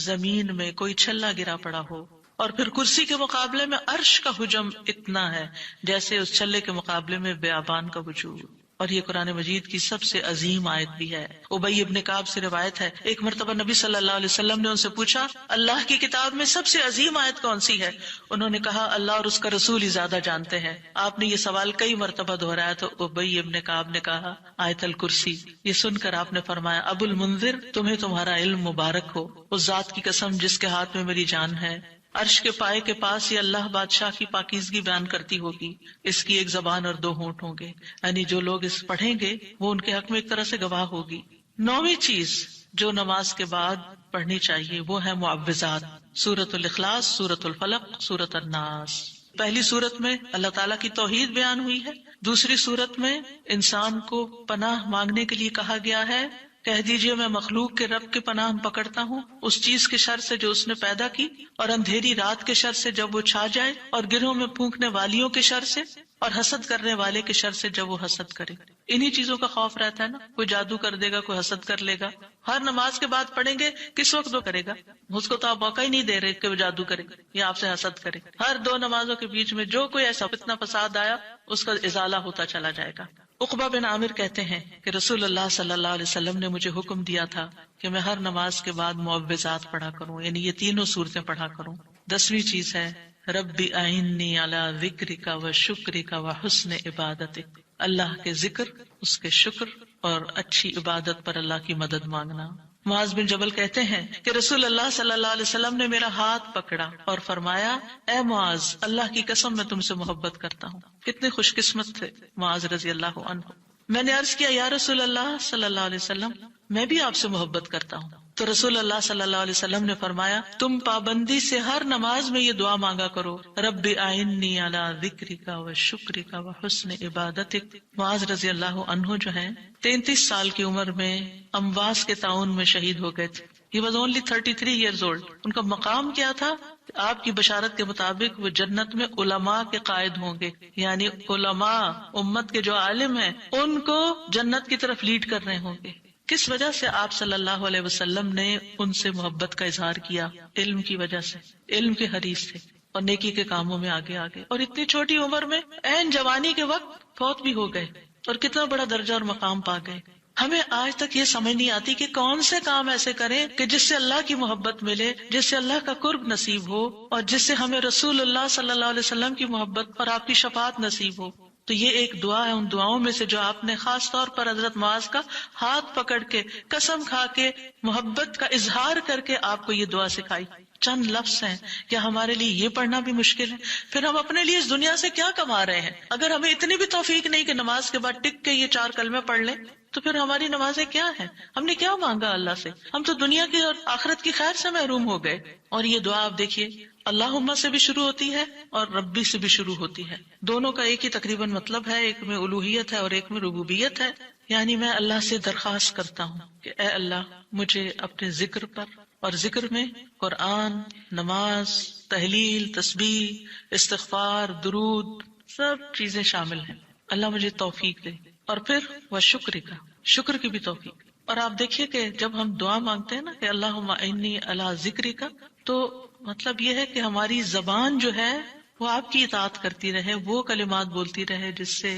زمین میں کوئی چھلا گرا پڑا ہو، اور پھر کرسی کے مقابلے میں عرش کا حجم اتنا ہے جیسے اس چھلے کے مقابلے میں بیابان کا وجود. اور یہ قرآن مجید کی سب سے عظیم آیت بھی ہے. ابی ابن کعب سے روایت ہے، ایک مرتبہ نبی صلی اللہ علیہ وسلم نے ان سے پوچھا اللہ کی کتاب میں سب سے عظیم آیت کون سی ہے؟ انہوں نے کہا اللہ اور اس کا رسول ہی زیادہ جانتے ہیں. آپ نے یہ سوال کئی مرتبہ دہرایا تو ابی ابن کعب نے کہا آیت الکرسی. یہ سن کر آپ نے فرمایا ابو المنذر تمہیں تمہارا علم مبارک ہو، اس ذات کی قسم جس کے ہاتھ میں میری جان ہے، عرش کے پائے کے پاس یہ اللہ بادشاہ کی پاکیزگی بیان کرتی ہوگی، اس کی ایک زبان اور دو ہونٹ ہوں گے، یعنی جو لوگ اس پڑھیں گے وہ ان کے حق میں ایک طرح سے گواہ ہوگی. 9ویں چیز جو نماز کے بعد پڑھنی چاہیے وہ ہے معوذات، سورۃ الاخلاص، سورۃ الفلق، سورۃ الناس. پہلی سورت میں اللہ تعالیٰ کی توحید بیان ہوئی ہے، دوسری سورت میں انسان کو پناہ مانگنے کے لیے کہا گیا ہے. کہہ دیجئے میں مخلوق کے رب کے پناہ پکڑتا ہوں اس چیز کے شر سے جو اس نے پیدا کی، اور اندھیری رات کے شر سے جب وہ چھا جائے، اور گرہوں میں پھونکنے والیوں کے شر سے، اور حسد کرنے والے کے شر سے جب وہ حسد کرے. انہی چیزوں کا خوف رہتا ہے نا، کوئی جادو کر دے گا، کوئی حسد کر لے گا. ہر نماز کے بعد پڑھیں گے، کس وقت وہ کرے گا؟ اس کو تو آپ موقع ہی نہیں دے رہے کہ وہ جادو کرے یا آپ سے حسد کرے. ہر 2 نمازوں کے بیچ میں جو کوئی ایسا فتنہ فساد آیا اس کا ازالہ ہوتا چلا جائے گا. عقبہ بن عامر کہتے ہیں کہ رسول اللہ صلی اللہ علیہ وسلم نے مجھے حکم دیا تھا کہ میں ہر نماز کے بعد معوذات پڑھا کروں، یعنی یہ تینوں صورتیں پڑھا کروں. 10ویں چیز ہے ربی اعنی علی ذکرک و شکرک و حسن عبادتک، اللہ کے ذکر، اس کے شکر اور اچھی عبادت پر اللہ کی مدد مانگنا. معاذ بن جبل کہتے ہیں کہ رسول اللہ صلی اللہ علیہ وسلم نے میرا ہاتھ پکڑا اور فرمایا اے معاذ اللہ کی قسم میں تم سے محبت کرتا ہوں. کتنے خوش قسمت تھے معاذ رضی اللہ عنہ. میں نے عرض کیا یا رسول اللہ صلی اللہ علیہ وسلم میں بھی آپ سے محبت کرتا ہوں. تو رسول اللہ صلی اللہ علیہ وسلم نے فرمایا تم پابندی سے ہر نماز میں یہ دعا مانگا کرو رب اعنی علی ذکرک و شکرک و حسن عبادتک. معاذ رضی اللہ عنہ جو ہیں 33 سال کی عمر میں امواس کے طاعون میں شہید ہو گئے تھے. He was only 33 years old. ان کا مقام کیا تھا؟ آپ کی بشارت کے مطابق وہ جنت میں علماء کے قائد ہوں گے، یعنی علماء امت کے جو عالم ہیں ان کو جنت کی طرف لیڈ کر رہے ہوں گے. کس وجہ سے آپ صلی اللہ علیہ وسلم نے ان سے محبت کا اظہار کیا؟ علم کی وجہ سے، علم کے حریص تھے اور نیکی کے کاموں میں آگے آگے، اور اتنی چھوٹی عمر میں عین جوانی کے وقت فوت بھی ہو گئے اور کتنا بڑا درجہ اور مقام پا گئے. ہمیں آج تک یہ سمجھ نہیں آتی کہ کون سے کام ایسے کریں کہ جس سے اللہ کی محبت ملے، جس سے اللہ کا قرب نصیب ہو، اور جس سے ہمیں رسول اللہ صلی اللہ علیہ وسلم کی محبت اور آپ کی شفاعت نصیب ہو. تو یہ ایک دعا ہے ان دعاؤں میں سے جو آپ نے خاص طور پر حضرت معاذ کا ہاتھ پکڑ کے قسم کھا کے محبت کا اظہار کر کے آپ کو یہ دعا سکھائی. چند لفظ ہیں، کیا ہمارے لیے یہ پڑھنا بھی مشکل ہے؟ پھر ہم اپنے لیے اس دنیا سے کیا کما رہے ہیں؟ اگر ہمیں اتنی بھی توفیق نہیں کہ نماز کے بعد ٹک کے یہ 4 کلمے پڑھ لیں تو پھر ہماری نمازیں کیا ہیں؟ ہم نے کیا مانگا اللہ سے؟ ہم تو دنیا کی اور آخرت کی خیر سے محروم ہو گئے. اور یہ دعا آپ دیکھیے اللہم سے بھی شروع ہوتی ہے اور ربی سے بھی شروع ہوتی ہے. دونوں کا ایک ہی تقریباً مطلب ہے، ایک میں الوہیت ہے اور ایک میں ربوبیت ہے. یعنی میں اللہ سے درخواست کرتا ہوں کہ اے اللہ مجھے اپنے ذکر پر، اور ذکر میں قرآن، نماز، تحلیل، تسبیح، استغفار، درود، سب چیزیں شامل ہیں. اللہ مجھے توفیق دے. اور پھر وہ شکر کا، شکر کی بھی توفیق. اور آپ دیکھیے کہ جب ہم دعا مانگتے ہیں نا کہ اللہم انی علی ذکرک، تو مطلب یہ ہے کہ ہماری زبان جو ہے وہ آپ کی اطاعت کرتی رہے، وہ کلمات بولتی رہے جس سے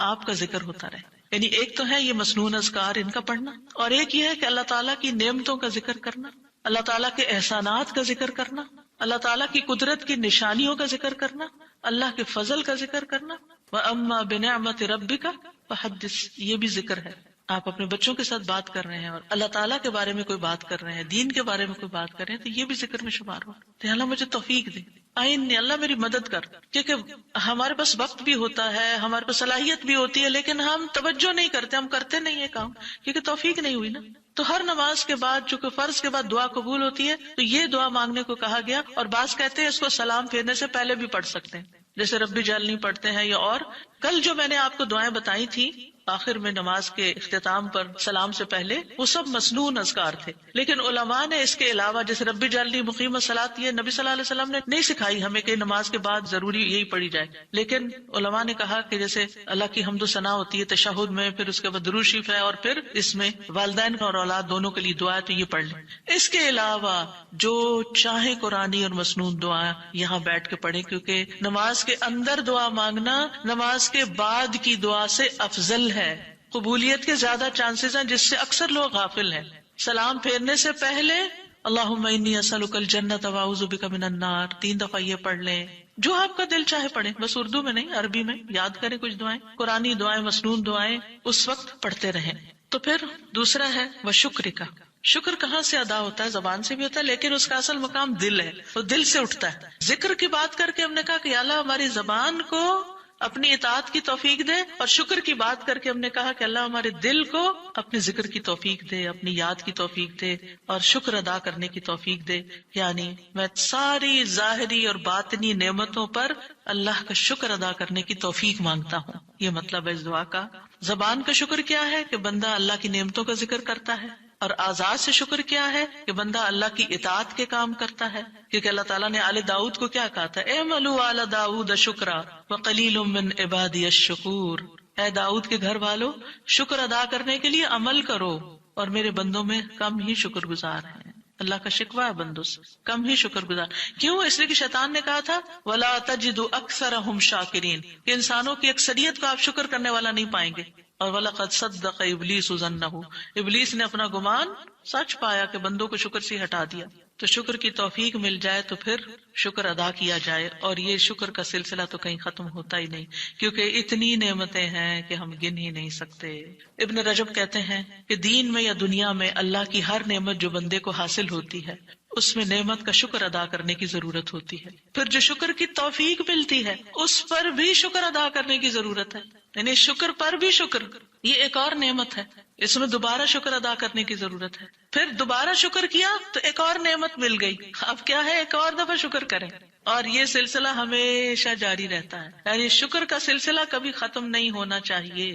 آپ کا ذکر ہوتا رہے. یعنی ایک تو ہے یہ مسنون اذکار ان کا پڑھنا، اور ایک یہ ہے کہ اللہ تعالیٰ کی نعمتوں کا ذکر کرنا، اللہ تعالیٰ کے احسانات کا ذکر کرنا، اللہ تعالیٰ کی قدرت کی نشانیوں کا ذکر کرنا، اللہ کے فضل کا ذکر کرنا. وَأَمَّا بِنِعْمَةِ رَبِّكَ فَحَدِّثْ، یہ بھی ذکر ہے. آپ اپنے بچوں کے ساتھ بات کر رہے ہیں اور اللہ تعالیٰ کے بارے میں کوئی بات کر رہے ہیں، دین کے بارے میں کوئی بات کر رہے ہیں، تو یہ بھی ذکر میں شمار ہو. تو اللہ مجھے توفیق دے، آئین اللہ میری مدد کر. کیونکہ ہمارے پاس وقت بھی ہوتا ہے، ہمارے پاس صلاحیت بھی ہوتی ہے، لیکن ہم توجہ نہیں کرتے، ہم کرتے نہیں ہے کام، کیونکہ توفیق نہیں ہوئی نا. تو ہر نماز کے بعد، چونکہ فرض کے بعد دعا قبول ہوتی ہے، تو یہ دعا مانگنے کو کہا گیا. اور بعض کہتے ہیں اس کو سلام پھیرنے سے پہلے بھی پڑھ سکتے ہیں، جیسے ربی جعلنی پڑھتے ہیں. یا اور کل جو میں نے آپ کو دعائیں بتائی تھی آخر میں نماز کے اختتام پر سلام سے پہلے وہ سب مسنون اذکار تھے. لیکن علماء نے اس کے علاوہ جیسے رب اجعلنی مقیم الصلاۃ یہ نبی صلی اللہ علیہ وسلم نے نہیں سکھائی ہمیں کہ نماز کے بعد ضروری یہی پڑھی جائے. لیکن علماء نے کہا کہ جیسے اللہ کی حمد و ثنا ہوتی ہے تشہد میں، پھر اس کے بعد درود شریف ہے، اور پھر اس میں والدین اور اولاد دونوں کے لیے دعا ہے تو یہ پڑھ لیں. اس کے علاوہ جو چاہے قرآنی اور مسنون دعا یہاں بیٹھ کے پڑھیں، کیونکہ نماز کے اندر دعا مانگنا نماز کے بعد کی دعا سے افضل ہے. قبولیت کے زیادہ چانسز ہیں جس سے اکثر لوگ غافل ہیں. سلام پھیرنے سے پہلے اللہم انی اسألک الجنۃ واعوذ بک من النار 3 دفعہ یہ پڑھ لیں. جو آپ کا دل چاہے پڑھیں، بس اردو میں نہیں عربی میں یاد کریں کچھ دعائیں، قرآنی دعائیں، مسنون دعائیں اس وقت پڑھتے رہیں. تو پھر دوسرا ہے وشکر کا. شکر کہاں سے ادا ہوتا ہے؟ زبان سے بھی ہوتا ہے، لیکن اس کا اصل مقام دل ہے، وہ دل سے اٹھتا ہے. ذکر کی بات کر کے ہم نے کہا کہ اللہ ہماری زبان کو اپنی اطاعت کی توفیق دے، اور شکر کی بات کر کے ہم نے کہا کہ اللہ ہمارے دل کو اپنے ذکر کی توفیق دے، اپنی یاد کی توفیق دے، اور شکر ادا کرنے کی توفیق دے. یعنی میں ساری ظاہری اور باطنی نعمتوں پر اللہ کا شکر ادا کرنے کی توفیق مانگتا ہوں. یہ مطلب ہے اس دعا کا. زبان کا شکر کیا ہے کہ بندہ اللہ کی نعمتوں کا ذکر کرتا ہے، اور آزاد سے شکر کیا ہے کہ بندہ اللہ کی اطاعت کے کام کرتا ہے. کیونکہ اللہ تعالیٰ نے آل داؤد کو کیا کہا تھا؟ اعملوا آل داؤد شکرا وقلیل من عبادی الشکور. اے داؤد کے گھر والو، شکر ادا کرنے کے لیے عمل کرو، اور میرے بندوں میں کم ہی شکر گزار ہیں. اللہ کا شکوہ ہے بندوں سے، کم ہی شکر گزار. کیوں؟ اس لیے کہ شیطان نے کہا تھا وَلَا تَجِدُ أَكْثَرَهُمْ شَاكِرِينَ، کہ انسانوں کی اکثریت کو آپ شکر کرنے والا نہیں پائیں گے. اور وَلَقَدْ صَدَّقَ إِبْلِيسُ ظَنَّهُ، ابلیس نے اپنا گمان سچ پایا کہ بندوں کو شکر سے ہٹا دیا. تو شکر کی توفیق مل جائے تو پھر شکر ادا کیا جائے، اور یہ شکر کا سلسلہ تو کہیں ختم ہوتا ہی نہیں، کیونکہ اتنی نعمتیں ہیں کہ ہم گن ہی نہیں سکتے. ابن رجب کہتے ہیں کہ دین میں یا دنیا میں اللہ کی ہر نعمت جو بندے کو حاصل ہوتی ہے اس میں نعمت کا شکر ادا کرنے کی ضرورت ہوتی ہے. پھر جو شکر کی توفیق ملتی ہے اس پر بھی شکر ادا کرنے کی ضرورت ہے. یعنی شکر پر بھی شکر، یہ ایک اور نعمت ہے، اس میں دوبارہ شکر ادا کرنے کی ضرورت ہے. پھر دوبارہ شکر کیا تو ایک اور نعمت مل گئی، اب کیا ہے ایک اور دفعہ شکر کریں. اور یہ سلسلہ ہمیشہ جاری رہتا ہے، یعنی شکر کا سلسلہ کبھی ختم نہیں ہونا چاہیے،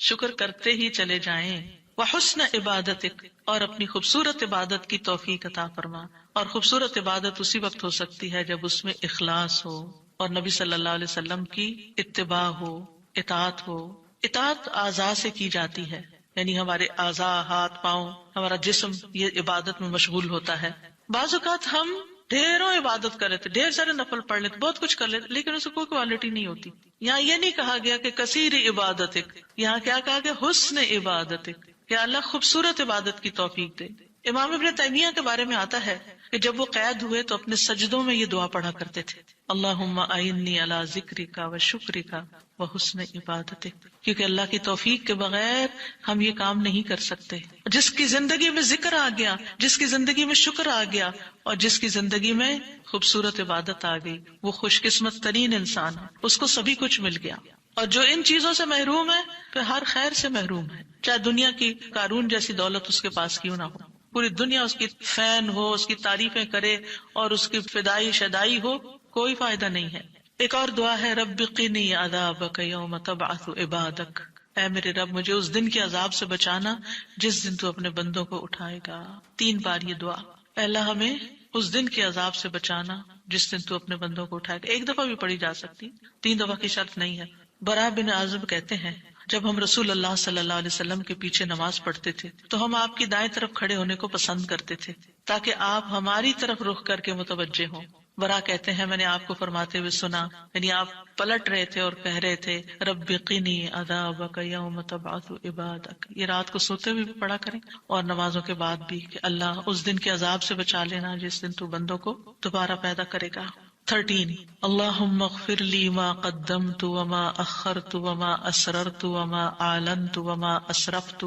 شکر کرتے ہی چلے جائیں. وحسن عبادتک، اور اپنی خوبصورت عبادت کی توفیق عطا فرما. اور خوبصورت عبادت اسی وقت ہو سکتی ہے جب اس میں اخلاص ہو، اور نبی صلی اللہ علیہ وسلم کی اتباع ہو، اطاعت ہو. اطاعت اعضاء سے کی جاتی ہے، یعنی ہمارے اعضاء، ہاتھ پاؤں، ہمارا جسم یہ عبادت میں مشغول ہوتا ہے. بعض اوقات ہم ڈھیروں عبادت کر لیتے، ڈھیر سارے نفل پڑھ لیتے، بہت کچھ کر لیتے، لیکن اس کو کوئی کوالٹی نہیں ہوتی. یہاں یہ نہیں کہا گیا کہ کثیر عبادتک، یہاں کیا کہا گیا؟ حسن عبادتک، کہ اللہ خوبصورت عبادت کی توفیق دے. امام ابن تیمیہ کے بارے میں آتا ہے کہ جب وہ قید ہوئے تو اپنے سجدوں میں یہ دعا پڑھا کرتے تھے، اللہم اعنی علی ذکرک و شکرک و حسن عبادتک، کیونکہ اللہ کی توفیق کے بغیر ہم یہ کام نہیں کر سکتے. جس کی زندگی میں ذکر آ گیا، جس کی زندگی میں شکر آ گیا، اور جس کی زندگی میں خوبصورت عبادت آ گئی، وہ خوش قسمت ترین انسان ہے، اس کو سبھی کچھ مل گیا. اور جو ان چیزوں سے محروم ہے پھر ہر خیر سے محروم ہے، چاہے دنیا کی قارون جیسی دولت اس کے پاس کیوں نہ ہو، پوری دنیا اس کی فین ہو، اس کی تعریفیں کرے اور اس کی فدائی شدائی ہو، کوئی فائدہ نہیں ہے. ایک اور دعا ہے رب قنی عذابک یوم تبعث عبادک، اے میرے رب مجھے اس دن کے عذاب سے بچانا جس دن تو اپنے بندوں کو اٹھائے گا. 3 بار یہ دعا، اے اللہ ہمیں اس دن کے عذاب سے بچانا جس دن تو اپنے بندوں کو اٹھائے گا. 1 دفعہ بھی پڑھی جا سکتی، 3 دفعہ کی شرط نہیں ہے. برا بن عازب کہتے ہیں جب ہم رسول اللہ صلی اللہ علیہ وسلم کے پیچھے نماز پڑھتے تھے تو ہم آپ کی دائیں طرف کھڑے ہونے کو پسند کرتے تھے تاکہ آپ ہماری طرف رخ کر کے متوجہ ہوں. برا کہتے ہیں میں نے آپ کو فرماتے ہوئے سنا، یعنی آپ پلٹ رہے تھے اور کہہ رہے تھے رب قنی عذابک یوم تبعث عبادک. یہ رات کو سوتے ہوئے بھی پڑھا کریں اور نمازوں کے بعد بھی کہ اللہ اس دن کے عذاب سے بچا لینا جس دن تو بندوں کو دوبارہ پیدا کرے گا. 13 اللہم اغفر لی ما قدمت وما اخرت وما اسررت وما اعلنت وما اسرفت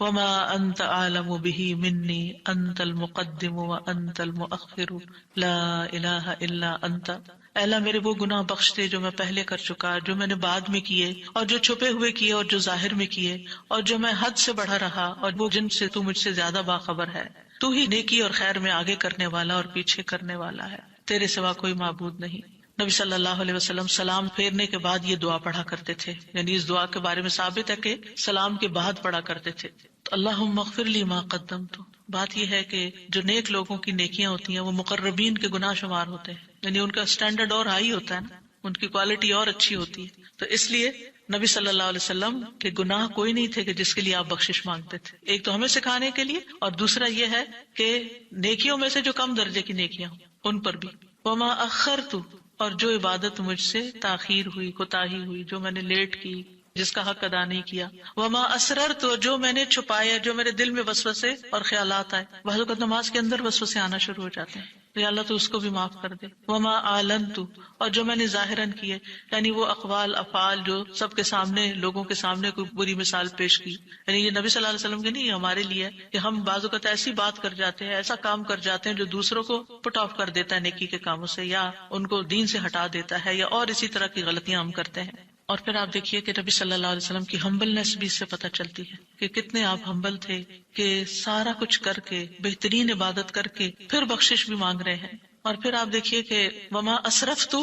وما انت اعلم به منی انت المقدم وانت المؤخر لا الہ الا انت. اے اللہ میرے وہ گناہ بخش دے جو میں پہلے کر چکا، جو میں نے بعد میں کیے، اور جو چھپے ہوئے کیے اور جو ظاہر میں کیے، اور جو میں حد سے بڑھا رہا اور وہ جن سے تو مجھ سے زیادہ باخبر ہے. تو ہی نیکی اور خیر میں آگے کرنے والا اور پیچھے کرنے والا ہے، تیرے سوا کوئی معبود نہیں. نبی صلی اللہ علیہ وسلم سلام پھیرنے کے بعد یہ دعا پڑھا کرتے تھے، یعنی اس دعا کے بارے میں ثابت ہے کہ سلام کے بعد پڑھا کرتے تھے. تو اللہم اغفر لی ما قدمت. بات یہ ہے کہ جو نیک لوگوں کی نیکیاں ہوتی ہیں وہ مقربین کے گناہ شمار ہوتے ہیں، یعنی ان کا سٹینڈرڈ اور ہائی ہوتا ہے نا، ان کی کوالٹی اور اچھی ہوتی ہے. تو اس لیے نبی صلی اللہ علیہ وسلم کے گناہ کوئی نہیں تھے کہ جس کے لیے آپ بخشش مانگتے تھے. ایک تو ہمیں سکھانے کے لیے، اور دوسرا یہ ہے کہ نیکیوں میں سے جو کم درجے کی نیکیاں ہوں ان پر بھی. وما اخرت، اور جو عبادت مجھ سے تاخیر ہوئی، کوتاہی ہوئی، جو میں نے لیٹ کی، جس کا حق ادا نہیں کیا. وما اسررت، جو میں نے چھپایا، جو میرے دل میں وسوسے اور خیالات آئے. بعض اوقات نماز کے اندر وسوسے آنا شروع ہو جاتے ہیں، تو یا اللہ تو اس کو بھی معاف کر دے. وما اعلنت، اور جو میں نے ظاہراً کیے، یعنی وہ اقوال افعال جو سب کے سامنے، لوگوں کے سامنے کوئی بری مثال پیش کی. یعنی یہ نبی صلی اللہ علیہ وسلم کے نہیں، یہ ہمارے لیے ہے کہ ہم بعض اوقات ایسی بات کر جاتے ہیں، ایسا کام کر جاتے ہیں جو دوسروں کو پٹ آف کر دیتا ہے نیکی کے کاموں سے، یا ان کو دین سے ہٹا دیتا ہے، یا اور اسی طرح کی غلطیاں ہم کرتے ہیں. اور پھر آپ دیکھیے کہ نبی صلی اللہ علیہ وسلم کی ہمبلنس بھی اس سے پتہ چلتی ہے کہ کتنے آپ ہمبل تھے، کہ سارا کچھ کر کے، بہترین عبادت کر کے پھر بخشش بھی مانگ رہے ہیں. اور پھر آپ دیکھیے کہ وما اسرفت،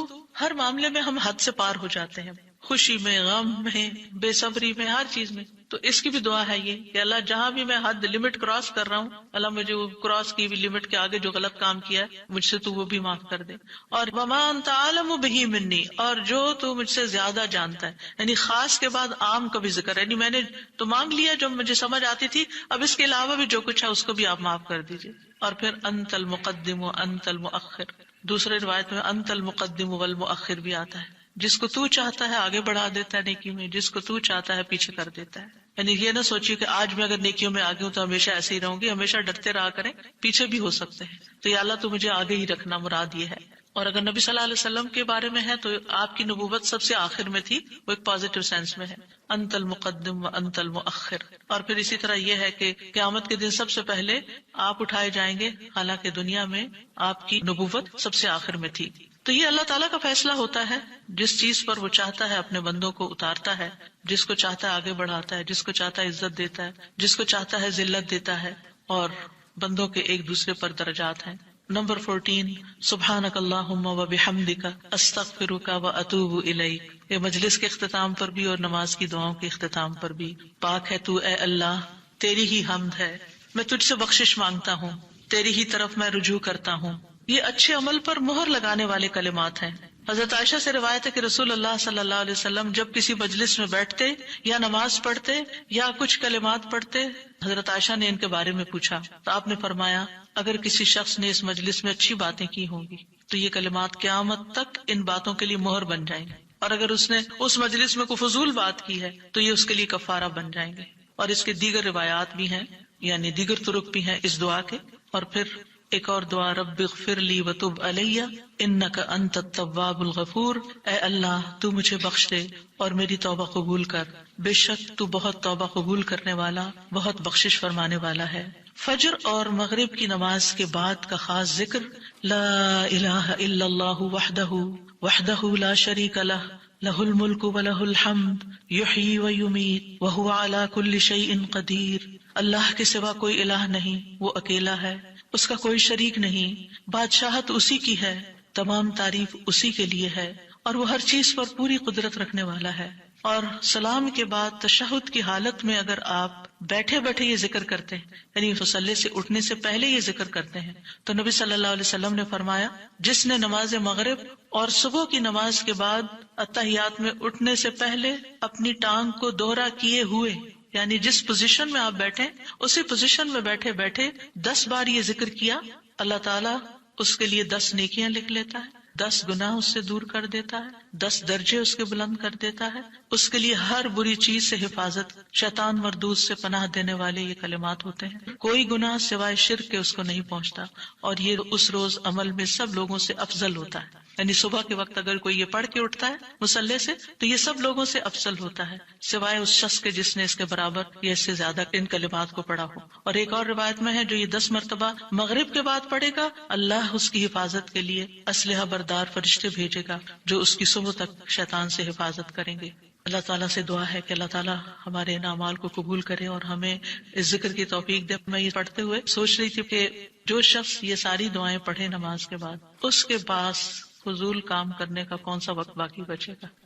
ہر معاملے میں ہم حد سے پار ہو جاتے ہیں، خوشی میں، غم میں، بے صبری میں، ہر چیز میں. تو اس کی بھی دعا ہے یہ کہ اللہ جہاں بھی میں حد لمٹ کراس کر رہا ہوں، اللہ مجھے وہ کراس کی بھی لمٹ کے آگے جو غلط کام کیا ہے مجھ سے تو وہ بھی معاف کر دے. اور وما انت عالم بہ منی، اور جو تو مجھ سے زیادہ جانتا ہے. یعنی خاص کے بعد عام کا بھی ذکر ہے، یعنی میں نے تو مانگ لیا جو مجھے سمجھ آتی تھی، اب اس کے علاوہ بھی جو کچھ ہے اس کو بھی آپ معاف کر دیجیے. اور پھر انت المقدم و انت المؤخر. دوسرے روایت میں انت المقدم والمؤخر بھی آتا ہے، جس کو تو چاہتا ہے آگے بڑھا دیتا ہے نیکی میں، جس کو تو چاہتا ہے پیچھے کر دیتا ہے. یعنی یہ نہ سوچیے کہ آج میں اگر نیکیوں میں آگے ہوں تو ہمیشہ ایسے ہی رہوں گی، ہمیشہ ڈرتے رہا کریں، پیچھے بھی ہو سکتے ہیں. تو یا اللہ تو مجھے آگے ہی رکھنا، مراد یہ ہے. اور اگر نبی صلی اللہ علیہ وسلم کے بارے میں ہے تو آپ کی نبوت سب سے آخر میں تھی، وہ ایک پازیٹیو سینس میں ہے، انت المقدم و انت المؤخر. اور پھر اسی طرح یہ ہے کہ قیامت کے دن سب سے پہلے آپ اٹھائے جائیں گے، حالانکہ دنیا میں آپ کی نبوت سب سے آخر میں تھی. تو یہ اللہ تعالیٰ کا فیصلہ ہوتا ہے، جس چیز پر وہ چاہتا ہے اپنے بندوں کو اتارتا ہے، جس کو چاہتا ہے آگے بڑھاتا ہے، جس کو چاہتا ہے عزت دیتا ہے، جس کو چاہتا ہے ذلت دیتا ہے. اور بندوں کے ایک دوسرے پر درجات ہیں. نمبر 14 سبحانک اللہم و بحمدک استغفرک و اتوب الیک. یہ مجلس کے اختتام پر بھی اور نماز کی دعاؤں کے اختتام پر بھی. پاک ہے تو اے اللہ، تیری ہی حمد ہے، میں تجھ سے بخشش مانگتا ہوں، تیری ہی طرف میں رجوع کرتا ہوں. یہ اچھے عمل پر مہر لگانے والے کلمات ہیں. حضرت عائشہ سے روایت ہے کہ رسول اللہ صلی اللہ علیہ وسلم جب کسی مجلس میں بیٹھتے یا نماز پڑھتے یا کچھ کلمات پڑھتے، حضرت عائشہ نے ان کے بارے میں پوچھا تو آپ نے فرمایا اگر کسی شخص نے اس مجلس میں اچھی باتیں کی ہوں گی تو یہ کلمات قیامت تک ان باتوں کے لیے مہر بن جائیں گے، اور اگر اس نے اس مجلس میں کوئی فضول بات کی ہے تو یہ اس کے لیے کفارہ بن جائیں گے. اور اس کے دیگر روایات بھی ہیں، یعنی دیگر طرق بھی ہیں اس دعا کے. اور پھر ایک اور دعا، رب اغفر لی وتب علی انک انت التواب الغفور. اے اللہ تو مجھے بخش دے اور میری توبہ قبول کر، بے شک تو بہت توبہ قبول کرنے والا، بہت بخشش فرمانے والا ہے. فجر اور مغرب کی نماز کے بعد کا خاص ذکر لا الہ الا اللہ وحدہ لا شریک لہ لہ الملک ولہ الحمد یحیی ویمیت وہو علی کل شیء قدیر. اللہ کے سوا کوئی الہ نہیں، وہ اکیلا ہے، اس کا کوئی شریک نہیں، بادشاہت اسی کی ہے، تمام تعریف اسی کے لیے ہے، اور وہ ہر چیز پر پوری قدرت رکھنے والا ہے. اور سلام کے بعد تشہد کی حالت میں اگر آپ بیٹھے بیٹھے یہ ذکر کرتے ہیں، یعنی مصلی سے اٹھنے سے پہلے یہ ذکر کرتے ہیں، تو نبی صلی اللہ علیہ وسلم نے فرمایا جس نے نماز مغرب اور صبح کی نماز کے بعد اتحیات میں اٹھنے سے پہلے اپنی ٹانگ کو دوہرا کیے ہوئے، یعنی جس پوزیشن میں آپ بیٹھے اسی پوزیشن میں بیٹھے بیٹھے 10 بار یہ ذکر کیا، اللہ تعالیٰ اس کے لیے 10 نیکیاں لکھ لیتا ہے، 10 گناہ اس سے دور کر دیتا ہے، 10 درجے اس کے بلند کر دیتا ہے. اس کے لیے ہر بری چیز سے حفاظت، شیطان مردود سے پناہ دینے والے یہ کلمات ہوتے ہیں. کوئی گناہ سوائے شرک کے اس کو نہیں پہنچتا، اور یہ اس روز عمل میں سب لوگوں سے افضل ہوتا ہے. یعنی صبح کے وقت اگر کوئی یہ پڑھ کے اٹھتا ہے مصلی سے تو یہ سب لوگوں سے افضل ہوتا ہے، سوائے اس شخص کے جس نے اس کے برابر یا اس سے زیادہ ان کلمات کو پڑھا ہو. اور ایک اور روایت میں ہے جو یہ 10 مرتبہ مغرب کے بعد پڑھے گا، اللہ اس کی حفاظت کے لیے اسلحہ بردار فرشتے بھیجے گا جو اس کی صبح تک شیطان سے حفاظت کریں گے. اللہ تعالیٰ سے دعا ہے کہ اللہ تعالیٰ ہمارے ان اعمال کو قبول کرے اور ہمیں اس ذکر کی توفیق دے. میں یہ پڑھتے ہوئے سوچ رہی تھی کہ جو شخص یہ ساری دعائیں پڑھے نماز کے بعد، اس کے پاس فضول کام کرنے کا کون سا وقت باقی بچے گا؟